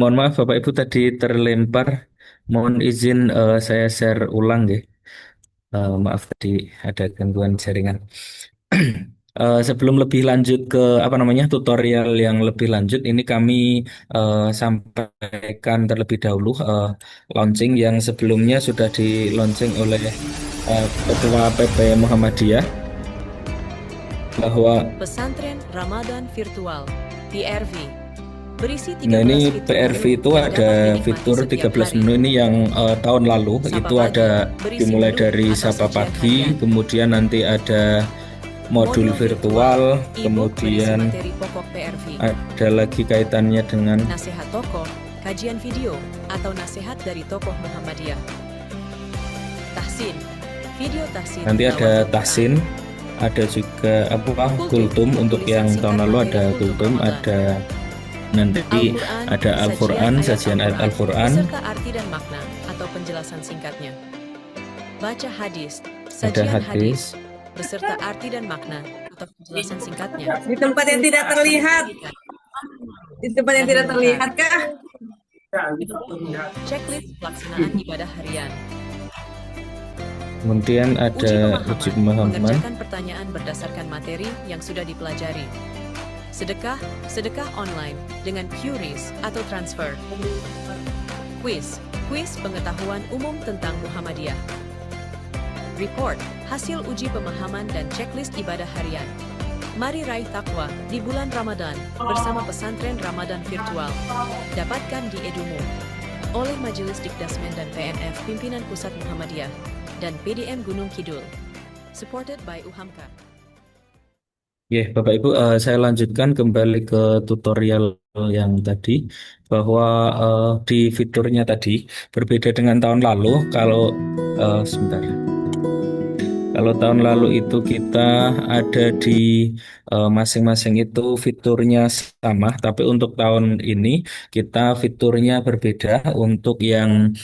mohon maaf Bapak Ibu tadi terlempar, mohon izin saya share ulang ya. Maaf tadi ada gangguan jaringan. Sebelum lebih lanjut ke apa namanya tutorial yang lebih lanjut, ini kami sampaikan terlebih dahulu launching yang sebelumnya sudah di launching oleh Ketua PP Muhammadiyah, bahwa Pesantren Ramadan Virtual (PRV) berisi 13 nah ini fitur PRV baru itu yang ada dapat dinikmati fitur setiap 13 hari. menu ini yang tahun lalu Sapa itu Pagi ada berisi dimulai menu dari atau Sapa sajian Pagi, harian. kemudian nanti ada modul virtual, e-book kemudian berisi materi pokok PRV. ada lagi kaitannya dengan Nasihat tokoh, kajian video, atau nasihat dari tokoh Muhammadiyah. Tahsin, video tahsin. nanti ada tilawah Al-Quran. tahsin, ada juga kultum untuk yang tahun lalu ada kultum, ada nanti ada Al-Quran, sajian ayat Al-Quran, beserta arti dan makna atau penjelasan singkatnya. Baca hadis, ada sajian hadis, beserta arti dan makna atau penjelasan singkatnya. Di tempat yang tidak terlihat. Di tempat yang tidak terlihat kah? Checklist pelaksanaan ibadah harian. Kemudian Uji ada uji pemahaman pemahaman. mengerjakan pertanyaan berdasarkan materi yang sudah dipelajari. Sedekah, sedekah online dengan QRIS atau transfer. Quiz, quiz pengetahuan umum tentang Muhammadiyah. Report, hasil uji pemahaman dan checklist ibadah harian. Mari raih takwa di bulan Ramadan bersama pesantren Ramadan virtual. Dapatkan di Edumu oleh Majelis Dikdasmen dan PNF Pimpinan Pusat Muhammadiyah dan PDM Gunung Kidul. Supported by UHAMKA. Ya, Bapak Ibu, saya lanjutkan kembali ke tutorial yang tadi bahwa di fiturnya tadi berbeda dengan tahun lalu. Kalau sebentar. Kalau tahun lalu itu kita ada di masing-masing itu fiturnya sama, tapi untuk tahun ini kita fiturnya berbeda. Untuk yang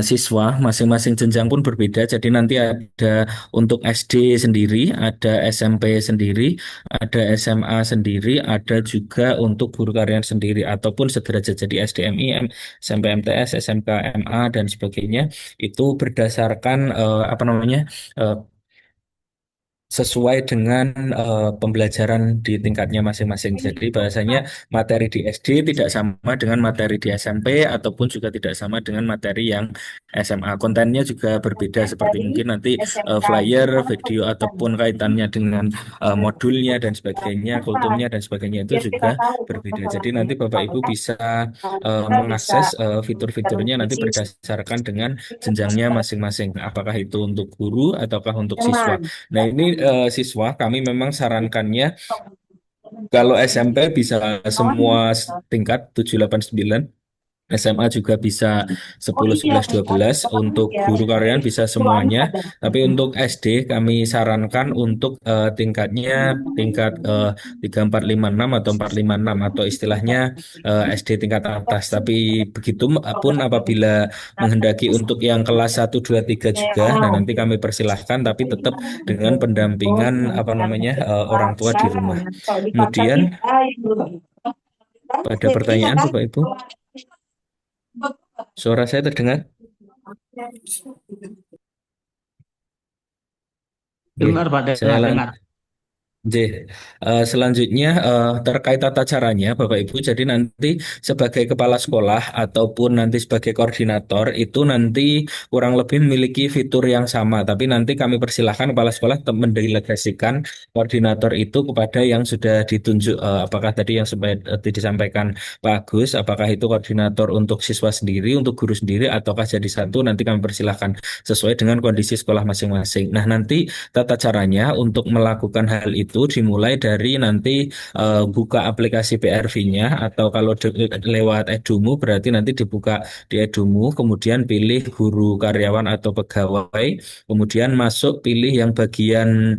siswa masing-masing jenjang pun berbeda. Jadi nanti ada untuk SD sendiri, ada SMP sendiri, ada SMA sendiri, ada juga untuk guru karyan sendiri ataupun sederajat jadi SDMI, SMP MTS, SMK MA dan sebagainya. Itu berdasarkan apa namanya? Sesuai dengan pembelajaran di tingkatnya masing-masing. Jadi bahasanya materi di SD tidak sama dengan materi di SMP ataupun juga tidak sama dengan materi yang SMA. Kontennya juga berbeda seperti mungkin nanti flyer, video ataupun kaitannya dengan modulnya dan sebagainya, kultumnya dan sebagainya itu juga berbeda. Jadi nanti Bapak Ibu bisa mengakses fitur-fiturnya nanti berdasarkan dengan jenjangnya masing-masing. Apakah itu untuk guru ataukah untuk siswa. Nah, ini siswa kami memang sarankannya kalau SMP bisa semua tingkat 7, 8, 9. SMA juga bisa 10, 11, 12. Untuk guru karyan bisa semuanya. Tapi untuk SD kami sarankan untuk tingkatnya tingkat 3, 4, 5, 6 atau 4, 5, 6 atau istilahnya SD tingkat atas. Tapi begitu pun apabila menghendaki untuk yang kelas 1, 2, 3 juga. Nah, nanti kami persilahkan tapi tetap dengan pendampingan apa namanya orang tua di rumah. Kemudian pada pertanyaan Bapak Ibu. Suara saya terdengar? Dengar Pak, Saya dengar. Selanjutnya terkait tata caranya Bapak Ibu, jadi nanti sebagai kepala sekolah ataupun nanti sebagai koordinator itu nanti kurang lebih memiliki fitur yang sama, tapi nanti kami persilahkan kepala sekolah tetap mendelegasikan koordinator itu kepada yang sudah ditunjuk, apakah tadi yang disampaikan Pak Agus, apakah itu koordinator untuk siswa sendiri, untuk guru sendiri, ataukah jadi satu, nanti kami persilahkan sesuai dengan kondisi sekolah masing-masing. Nah, nanti tata caranya untuk melakukan hal itu dimulai dari nanti buka aplikasi PRV-nya atau kalau lewat Edumu berarti nanti dibuka di Edumu, kemudian pilih guru karyawan atau pegawai, kemudian masuk pilih yang bagian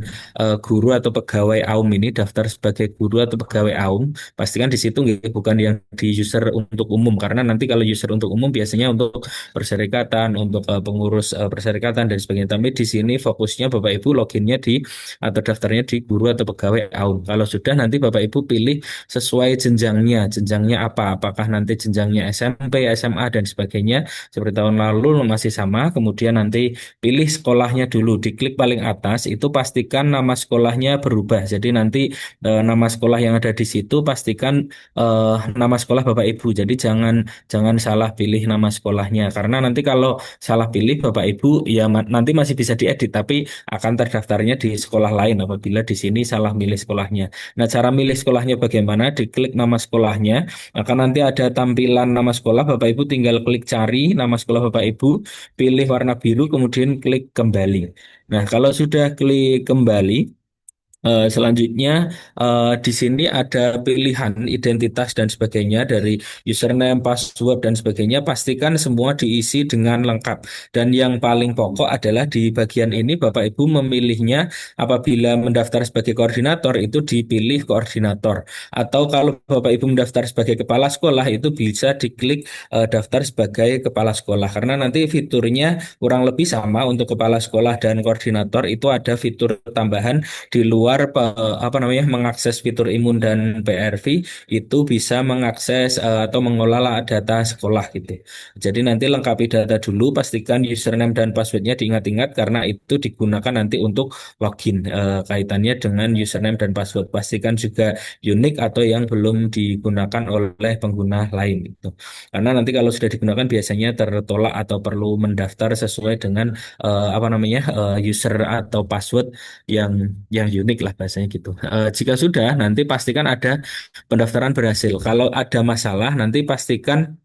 guru atau pegawai AUM ini, daftar sebagai guru atau pegawai AUM. Pastikan di situ bukan yang di user untuk umum, karena nanti kalau user untuk umum biasanya untuk perserikatan, untuk pengurus perserikatan dan sebagainya. Tapi di sini fokusnya Bapak Ibu loginnya di atau daftarnya di guru atau pegawai AUM. Kalau sudah nanti Bapak Ibu pilih sesuai jenjangnya. Jenjangnya apa? Apakah nanti jenjangnya SMP, SMA dan sebagainya seperti tahun lalu masih sama. Kemudian nanti pilih sekolahnya dulu. Diklik paling atas itu pastikan nama sekolahnya berubah. Jadi nanti nama sekolah yang ada di situ pastikan nama sekolah Bapak Ibu. Jadi jangan salah pilih nama sekolahnya, karena nanti kalau salah pilih Bapak Ibu ya nanti masih bisa diedit tapi akan terdaftarnya di sekolah lain apabila di sini salah milih sekolahnya. Nah, cara milih sekolahnya bagaimana? Diklik nama sekolahnya, maka nanti ada tampilan nama sekolah, Bapak Ibu tinggal klik cari nama sekolah Bapak Ibu, pilih warna biru kemudian klik kembali. Nah, kalau sudah klik kembali, selanjutnya di sini ada pilihan identitas dan sebagainya dari username, password dan sebagainya. Pastikan semua diisi dengan lengkap. Dan yang paling pokok adalah di bagian ini Bapak Ibu memilihnya apabila mendaftar sebagai koordinator itu dipilih koordinator. Atau kalau Bapak Ibu mendaftar sebagai kepala sekolah itu bisa diklik daftar sebagai kepala sekolah. Karena nanti fiturnya kurang lebih sama untuk kepala sekolah dan koordinator itu ada fitur tambahan di luar luar apa namanya mengakses fitur imun dan PRV itu bisa mengakses atau mengelola data sekolah gitu. Jadi nanti lengkapi data dulu, pastikan username dan passwordnya diingat-ingat karena itu digunakan nanti untuk login kaitannya dengan username dan password. Pastikan juga unik atau yang belum digunakan oleh pengguna lain gitu. Karena nanti kalau sudah digunakan biasanya tertolak atau perlu mendaftar sesuai dengan apa namanya user atau password yang unik lah bahasanya gitu. Jika sudah, nanti pastikan ada pendaftaran berhasil. Kalau ada masalah, nanti pastikan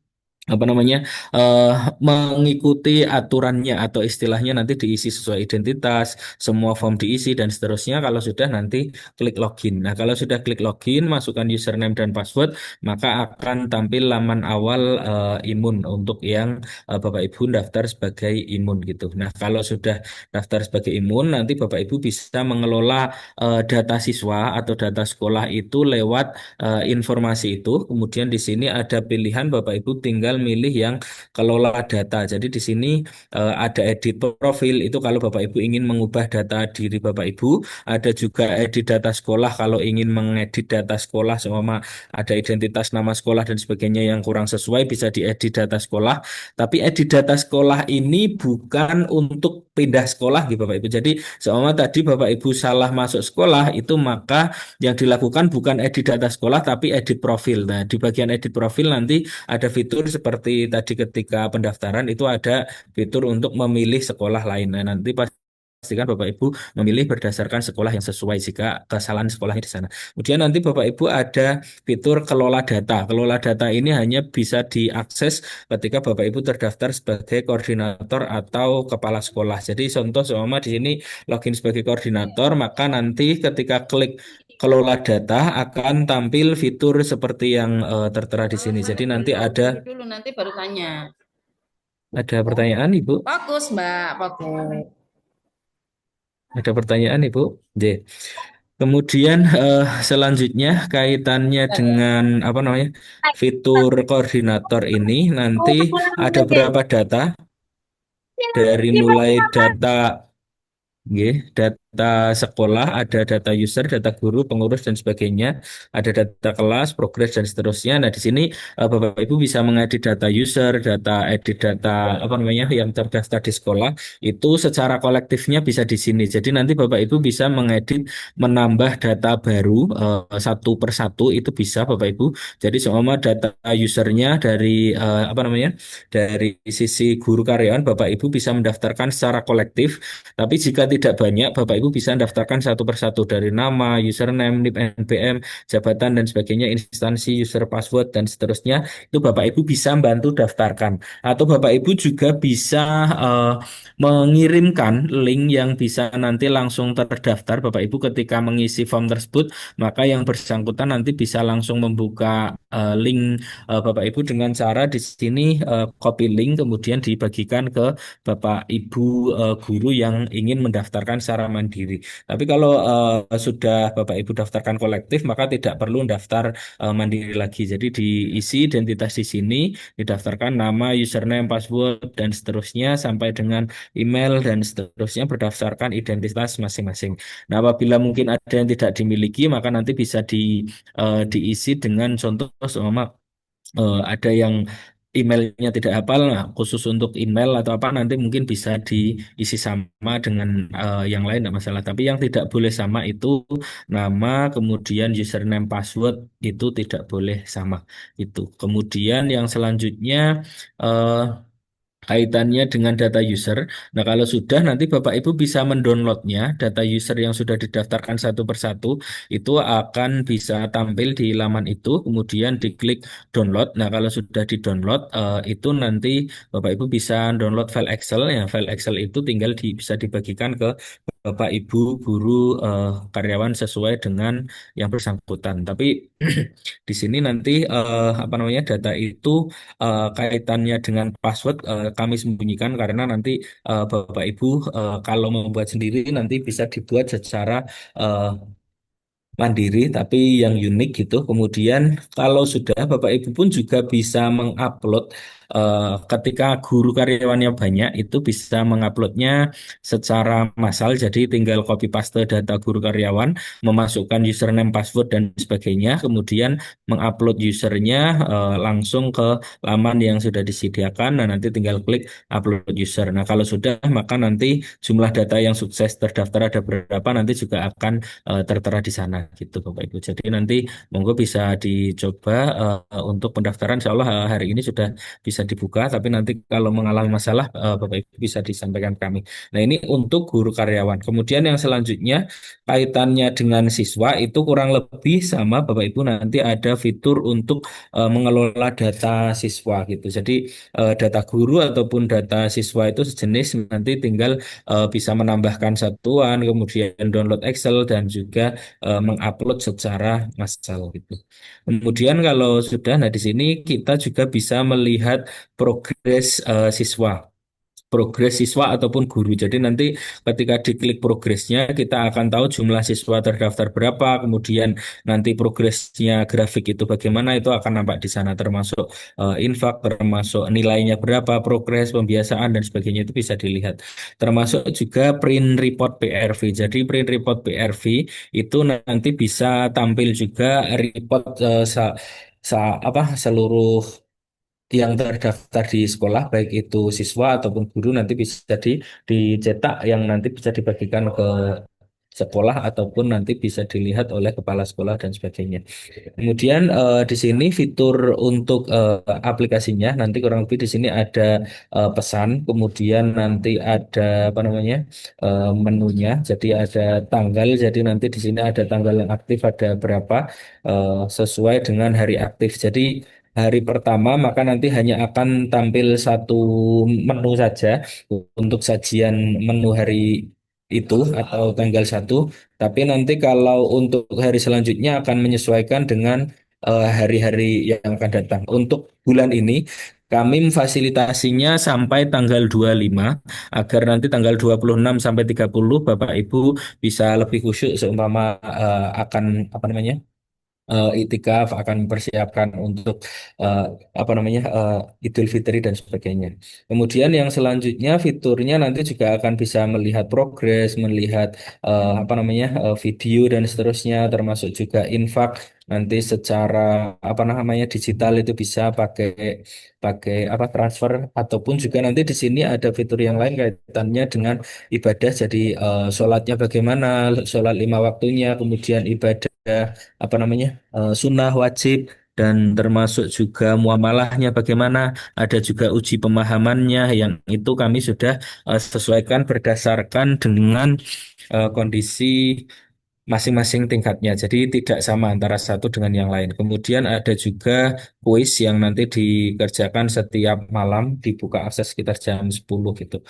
apa namanya eh, mengikuti aturannya atau istilahnya nanti diisi sesuai identitas, semua form diisi dan seterusnya. Kalau sudah nanti klik login. Nah, kalau sudah klik login, masukkan username dan password, maka akan tampil laman awal imun untuk yang Bapak Ibu daftar sebagai imun gitu. Nah, kalau sudah daftar sebagai imun, nanti Bapak Ibu bisa mengelola data siswa atau data sekolah itu lewat informasi itu. Kemudian di sini ada pilihan Bapak Ibu tinggal milih yang kelola data. Jadi di sini ada edit profil itu kalau Bapak Ibu ingin mengubah data diri Bapak Ibu, ada juga edit data sekolah kalau ingin mengedit data sekolah seumpama ada identitas nama sekolah dan sebagainya yang kurang sesuai bisa diedit data sekolah. Tapi edit data sekolah ini bukan untuk pindah sekolah gitu Bapak Ibu. Jadi seumpama tadi Bapak Ibu salah masuk sekolah itu maka yang dilakukan bukan edit data sekolah tapi edit profil. Nah, di bagian edit profil nanti ada fitur seperti tadi ketika pendaftaran itu ada fitur untuk memilih sekolah lain. Nah, nanti pastikan Bapak Ibu memilih berdasarkan sekolah yang sesuai jika kesalahan sekolahnya di sana. Kemudian nanti Bapak Ibu ada fitur kelola data. Kelola data ini hanya bisa diakses ketika Bapak Ibu terdaftar sebagai koordinator atau kepala sekolah. Jadi contoh seumpama di sini login sebagai koordinator, maka nanti ketika klik kelola data akan tampil fitur seperti yang tertera di sini. Jadi nanti Dulu nanti baru tanya. ada pertanyaan Ibu? Bagus, Mbak. Bagus. Ada pertanyaan Ibu? J. Kemudian selanjutnya kaitannya dengan apa namanya fitur koordinator ini nanti ada berapa data dari mulai data nggih, data sekolah, ada data user, data guru, pengurus dan sebagainya, ada data kelas, progres dan seterusnya. Nah, di sini Bapak Ibu bisa mengedit data user, data edit data apa namanya yang terdaftar di sekolah itu secara kolektifnya bisa di sini. Jadi nanti Bapak Ibu bisa mengedit, menambah data baru satu per satu itu bisa Bapak Ibu. Jadi semua data usernya dari apa namanya dari sisi guru karyawan Bapak Ibu bisa mendaftarkan secara kolektif. Tapi jika tidak banyak, Bapak Ibu bisa daftarkan satu persatu dari nama, username, NIP, NPM, jabatan dan sebagainya, instansi, user password dan seterusnya. Itu Bapak Ibu bisa bantu daftarkan. Atau Bapak Ibu juga bisa eh, mengirimkan link yang bisa nanti langsung terdaftar. Bapak Ibu ketika mengisi form tersebut, maka yang bersangkutan nanti bisa langsung membuka link Bapak Ibu dengan cara di sini copy link kemudian dibagikan ke Bapak Ibu guru yang ingin mendaftarkan secara mandiri. Tapi kalau sudah Bapak Ibu daftarkan kolektif, maka tidak perlu daftar mandiri lagi. Jadi diisi identitas di sini, didaftarkan nama, username, password, dan seterusnya sampai dengan email dan seterusnya berdasarkan identitas masing-masing. Nah, apabila mungkin ada yang tidak dimiliki, maka nanti bisa diisi dengan contoh seumpama ada yang emailnya tidak hafal, nah, khusus untuk email atau apa nanti mungkin bisa diisi sama dengan yang lain tidak masalah. Tapi yang tidak boleh sama itu nama, kemudian username, password itu tidak boleh sama itu. Kemudian yang selanjutnya eh, kaitannya dengan data user. Nah, kalau sudah nanti Bapak Ibu bisa mendownloadnya, data user yang sudah didaftarkan satu persatu itu akan bisa tampil di laman itu, kemudian diklik download. Nah, kalau sudah di-download itu nanti Bapak Ibu bisa download file Excel. Ya, file Excel itu tinggal bisa dibagikan ke Bapak Ibu guru karyawan sesuai dengan yang bersangkutan. Tapi di sini nanti apa namanya data itu kaitannya dengan password kami sembunyikan karena nanti Bapak Ibu kalau membuat sendiri nanti bisa dibuat secara eh, mandiri tapi yang unik gitu. Kemudian kalau sudah Bapak Ibu pun juga bisa mengupload ketika guru karyawannya banyak itu bisa menguploadnya secara massal. Jadi tinggal copy paste data guru karyawan, memasukkan username, password dan sebagainya, kemudian mengupload usernya langsung ke laman yang sudah disediakan. Nah, nanti tinggal klik upload user. Nah, kalau sudah maka nanti jumlah data yang sukses terdaftar ada berapa nanti juga akan tertera di sana gitu Bapak Ibu. Jadi nanti monggo bisa dicoba untuk pendaftaran. Insya Allah hari ini sudah bisa dibuka, tapi nanti kalau mengalami masalah Bapak Ibu bisa disampaikan kami. Nah, ini untuk guru karyawan. Kemudian yang selanjutnya kaitannya dengan siswa itu kurang lebih sama Bapak Ibu, nanti ada fitur untuk mengelola data siswa gitu. Jadi data guru ataupun data siswa itu sejenis, nanti tinggal bisa menambahkan satuan, kemudian download Excel dan juga mengupload secara massal gitu. Kemudian kalau sudah, nah di sini kita juga bisa melihat progres siswa. Progres siswa ataupun guru. Jadi nanti ketika diklik progresnya kita akan tahu jumlah siswa terdaftar berapa, kemudian nanti progresnya grafik itu bagaimana itu akan nampak di sana termasuk infak, termasuk nilainya berapa, progres pembiasaan dan sebagainya itu bisa dilihat. Termasuk juga print report PRV. Jadi print report PRV itu nanti bisa tampil juga report seluruh yang terdaftar di sekolah, baik itu siswa ataupun guru, nanti bisa dicetak yang nanti bisa dibagikan ke sekolah ataupun nanti bisa dilihat oleh kepala sekolah dan sebagainya. Kemudian di sini fitur untuk aplikasinya nanti kurang lebih di sini ada pesan, kemudian nanti ada apa namanya menunya. Jadi ada tanggal. Jadi nanti di sini ada tanggal yang aktif ada berapa sesuai dengan hari aktif. Jadi hari pertama maka nanti hanya akan tampil satu menu saja untuk sajian menu hari itu atau tanggal 1. Tapi nanti kalau untuk hari selanjutnya akan menyesuaikan dengan hari-hari yang akan datang. Untuk bulan ini kami memfasilitasinya sampai tanggal 25 agar nanti tanggal 26 sampai 30 Bapak Ibu bisa lebih khusyuk seumpama akan apa namanya itikaf, akan mempersiapkan untuk eh, apa namanya Idul Fitri dan sebagainya. Kemudian yang selanjutnya fiturnya nanti juga akan bisa melihat progres, melihat apa namanya video dan seterusnya, termasuk juga infak nanti secara apa namanya digital itu bisa pakai pakai apa transfer ataupun juga nanti di sini ada fitur yang lain kaitannya dengan ibadah. Jadi sholatnya bagaimana, sholat 5 waktunya, kemudian ibadah apa namanya sunnah wajib dan termasuk juga muamalahnya bagaimana, ada juga uji pemahamannya yang itu kami sudah sesuaikan berdasarkan dengan kondisi masing-masing tingkatnya. Jadi tidak sama antara satu dengan yang lain. Kemudian ada juga kuis yang nanti dikerjakan setiap malam, dibuka akses sekitar jam 10 gitu.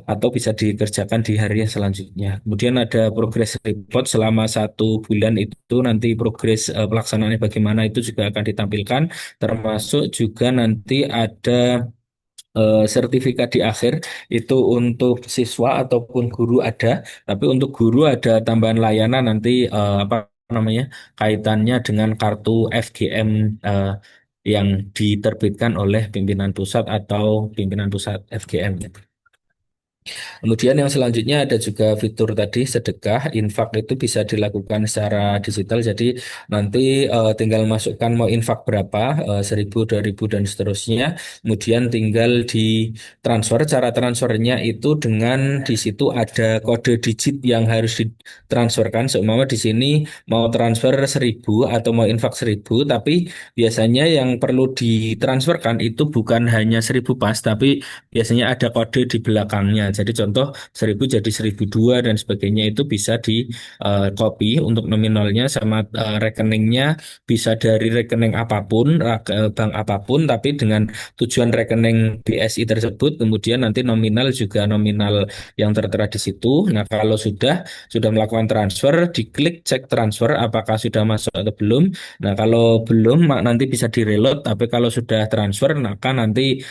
Atau bisa dikerjakan di hari yang selanjutnya. Kemudian ada progress report selama 1 bulan itu nanti progres pelaksanaannya bagaimana itu juga akan ditampilkan. Termasuk juga nanti ada sertifikat di akhir itu untuk siswa ataupun guru ada, tapi untuk guru ada tambahan layanan nanti apa namanya kaitannya dengan kartu FGM yang diterbitkan oleh pimpinan pusat atau pimpinan pusat FGM. Kemudian yang selanjutnya ada juga fitur tadi sedekah, infak itu bisa dilakukan secara digital. Jadi nanti tinggal masukkan mau infak berapa, 1.000, 2.000 dan seterusnya. Kemudian tinggal ditransfer. Cara transfernya itu dengan di situ ada kode digit yang harus ditransferkan. Seumpama di sini mau transfer 1.000 atau mau infak 1.000, tapi biasanya yang perlu ditransferkan itu bukan hanya 1.000 pas, tapi biasanya ada kode di belakangnya. Jadi contoh 1.000 jadi 1.002 dan sebagainya itu bisa di copy untuk nominalnya sama rekeningnya bisa dari rekening apapun, bank apapun, tapi dengan tujuan rekening BSI tersebut. Kemudian nanti nominal juga nominal yang tertera di situ. Nah, kalau sudah melakukan transfer, diklik cek transfer apakah sudah masuk atau belum. Nah, kalau belum nanti bisa di-reload, tapi kalau sudah transfer maka nanti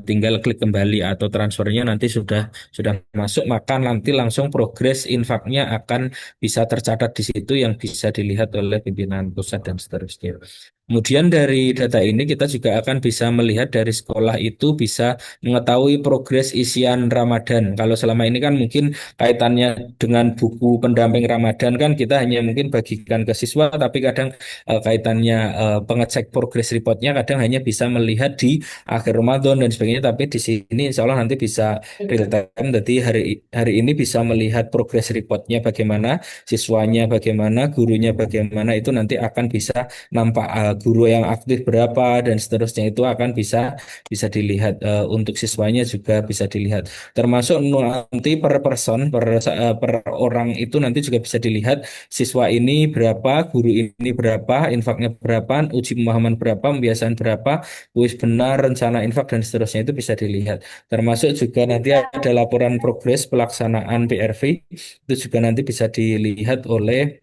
tinggal klik kembali atau transfernya nanti sudah sudah masuk, maka nanti langsung progres infaknya akan bisa tercatat di situ yang bisa dilihat oleh pimpinan pusat dan seterusnya. Kemudian dari data ini kita juga akan bisa melihat dari sekolah itu bisa mengetahui progres isian Ramadan. Kalau selama ini kan mungkin kaitannya dengan buku pendamping Ramadan kan kita hanya mungkin bagikan ke siswa, tapi kadang kaitannya pengecek progress reportnya kadang hanya bisa melihat di akhir Ramadan dan sebagainya. Tapi di sini insya Allah nanti bisa real time. Jadi hari hari ini bisa melihat progress reportnya bagaimana, siswanya bagaimana, gurunya bagaimana, itu nanti akan bisa nampak guru yang aktif berapa dan seterusnya, itu akan bisa bisa dilihat. Untuk siswanya juga bisa dilihat, termasuk nanti per person per orang itu nanti juga bisa dilihat siswa ini berapa, guru ini berapa, infaknya berapa, uji pemahaman berapa, pembiasaan berapa, kuis benar, rencana infak dan seterusnya, itu bisa dilihat. Termasuk juga nanti ada laporan progres pelaksanaan PRV, itu juga nanti bisa dilihat oleh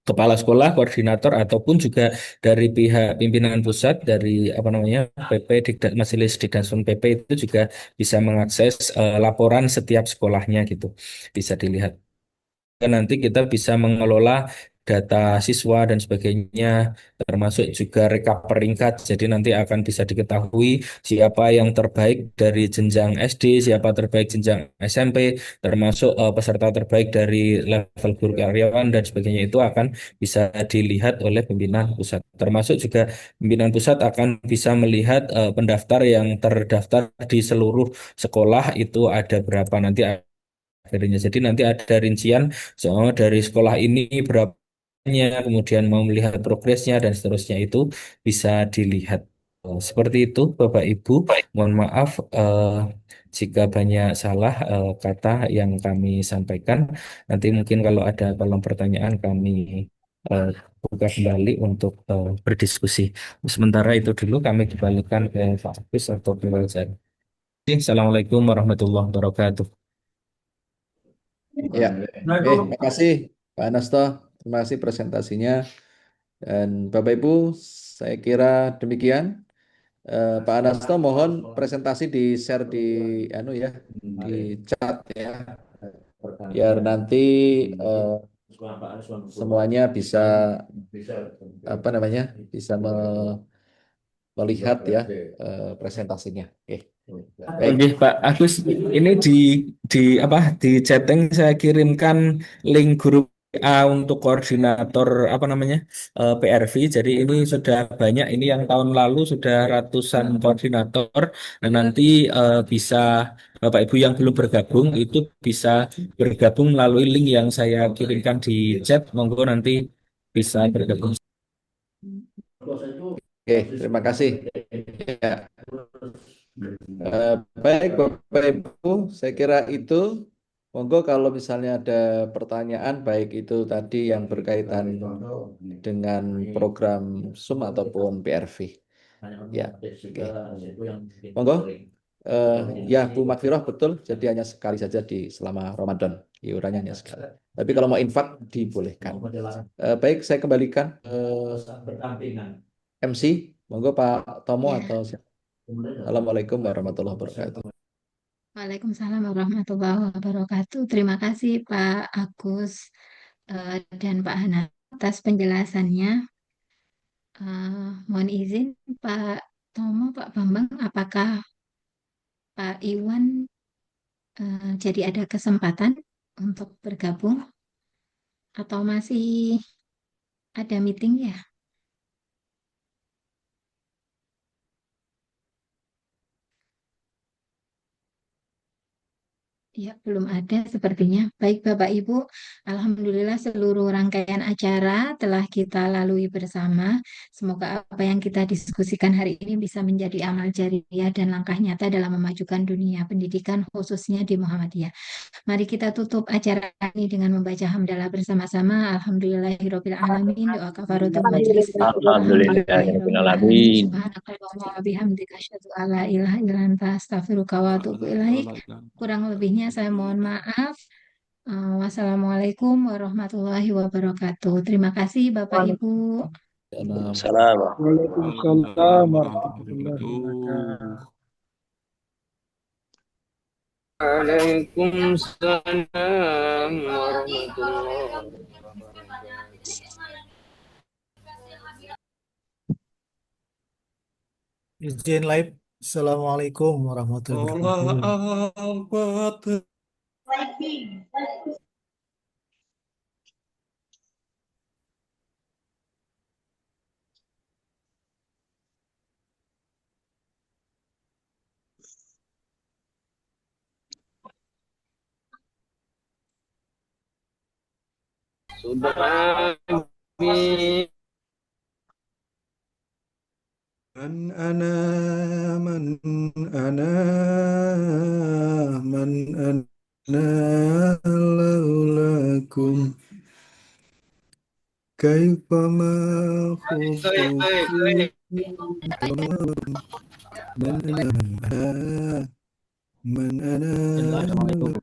kepala sekolah, koordinator, ataupun juga dari pihak pimpinan pusat, dari apa namanya PP Majelis Dikdasmen PP, itu juga bisa mengakses laporan setiap sekolahnya gitu, bisa dilihat. Dan nanti kita bisa mengelola data siswa dan sebagainya, termasuk juga rekap peringkat. Jadi nanti akan bisa diketahui siapa yang terbaik dari jenjang SD, siapa terbaik jenjang SMP, termasuk peserta terbaik dari level guru karyawan dan sebagainya, itu akan bisa dilihat oleh pimpinan pusat. Termasuk juga pimpinan pusat akan bisa melihat pendaftar yang terdaftar di seluruh sekolah itu ada berapa nanti akhirnya. Jadi nanti ada rincian soal dari sekolah ini berapanya, kemudian mau melihat progresnya dan seterusnya, itu bisa dilihat. Seperti itu Bapak Ibu. Mohon maaf jika banyak salah kata yang kami sampaikan. Nanti mungkin kalau ada kolom pertanyaan kami eh, buka kembali untuk berdiskusi. Sementara itu dulu kami kembalikan ke Pak Agus atau ke Zani. Assalamualaikum warahmatullahi wabarakatuh. Ya, terima kasih Pak Anasto, terima kasih presentasinya. Dan Bapak Ibu, saya kira demikian. Pak Anasto, mohon presentasi di share di ya, di chat ya, biar nanti eh, semuanya bisa apa namanya, bisa melihat ya presentasinya. Oke. Baik. Oke, Pak Agus, ini di apa di chatting saya kirimkan link grup A untuk koordinator apa namanya PRV. Jadi ini sudah banyak, ini yang tahun lalu sudah ratusan koordinator. Dan nanti bisa Bapak Ibu yang belum bergabung itu bisa bergabung melalui link yang saya kirimkan di chat. Monggo nanti bisa bergabung. Oke, terima kasih. Ya. Baik Bapak Ibu, saya kira itu. Monggo kalau misalnya ada pertanyaan, baik itu tadi yang berkaitan dengan program SUM ataupun PRV. Ya, oke. Monggo. Ya, Bu Makfiroh, betul. Jadi hanya sekali saja di selama Ramadan. Iurannya hanya sekali. Tapi kalau mau infak dibolehkan. Baik, saya kembalikan MC. Monggo Pak Tomo Ya. atau siapa? Assalamualaikum warahmatullahi wabarakatuh. Waalaikumsalam warahmatullahi wabarakatuh. Terima kasih Pak Agus dan Pak Hana atas penjelasannya. Mohon izin Pak Tomo, Pak Bambang, apakah Pak Iwan jadi ada kesempatan untuk bergabung atau masih ada meeting ya? Ya, belum ada sepertinya. Baik Bapak Ibu, Alhamdulillah seluruh rangkaian acara telah kita lalui bersama. Semoga apa yang kita diskusikan hari ini bisa menjadi amal jariah dan langkah nyata dalam memajukan dunia pendidikan khususnya di Muhammadiyah. Mari kita tutup acara ini dengan membaca hamdalah bersama-sama. Alhamdulillahirrabbilalamin. Doa kafaratul majlis. Alhamdulillahirrahmanirrahim. Subhanakallahumma wa bihamdika asyhadu an la ilaha illa anta astaghfiruka wa atubu ilaik. Kurang lebihnya saya mohon maaf. Wassalamualaikum warahmatullahi wabarakatuh. Terima kasih Bapak Ibu. Salam. Waalaikumsalam warahmatullahi wabarakatuh. Waalaikumsalam warahmatullahi Izin live. Assalamualaikum warahmatullahi wabarakatuh. wabarakatuh. Sudah habis. من أنا من أنا من أنا لولاكم كيف ما Baik, baik, baik. من أنا من أنا Assalamualaikum.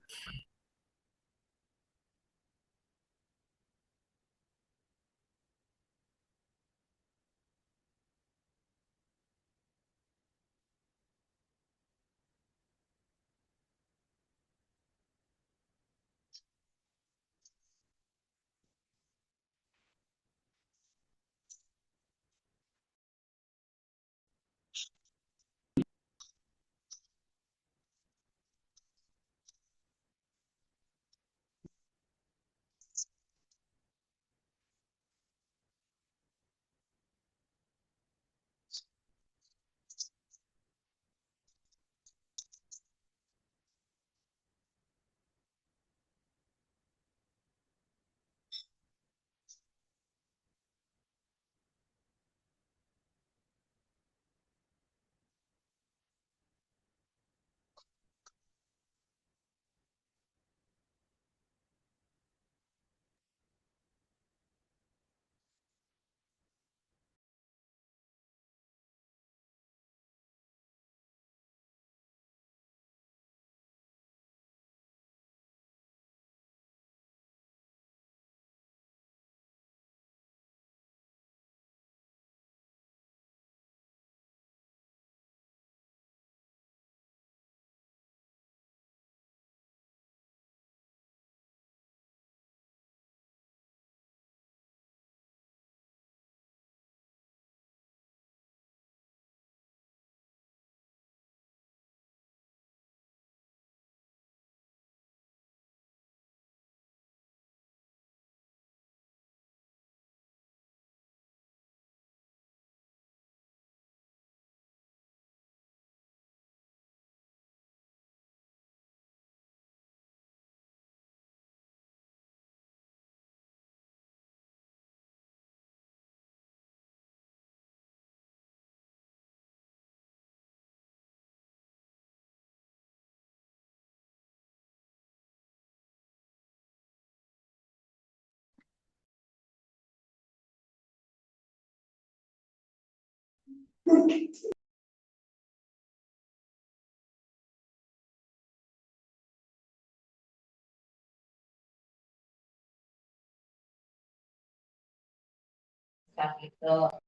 Gitu.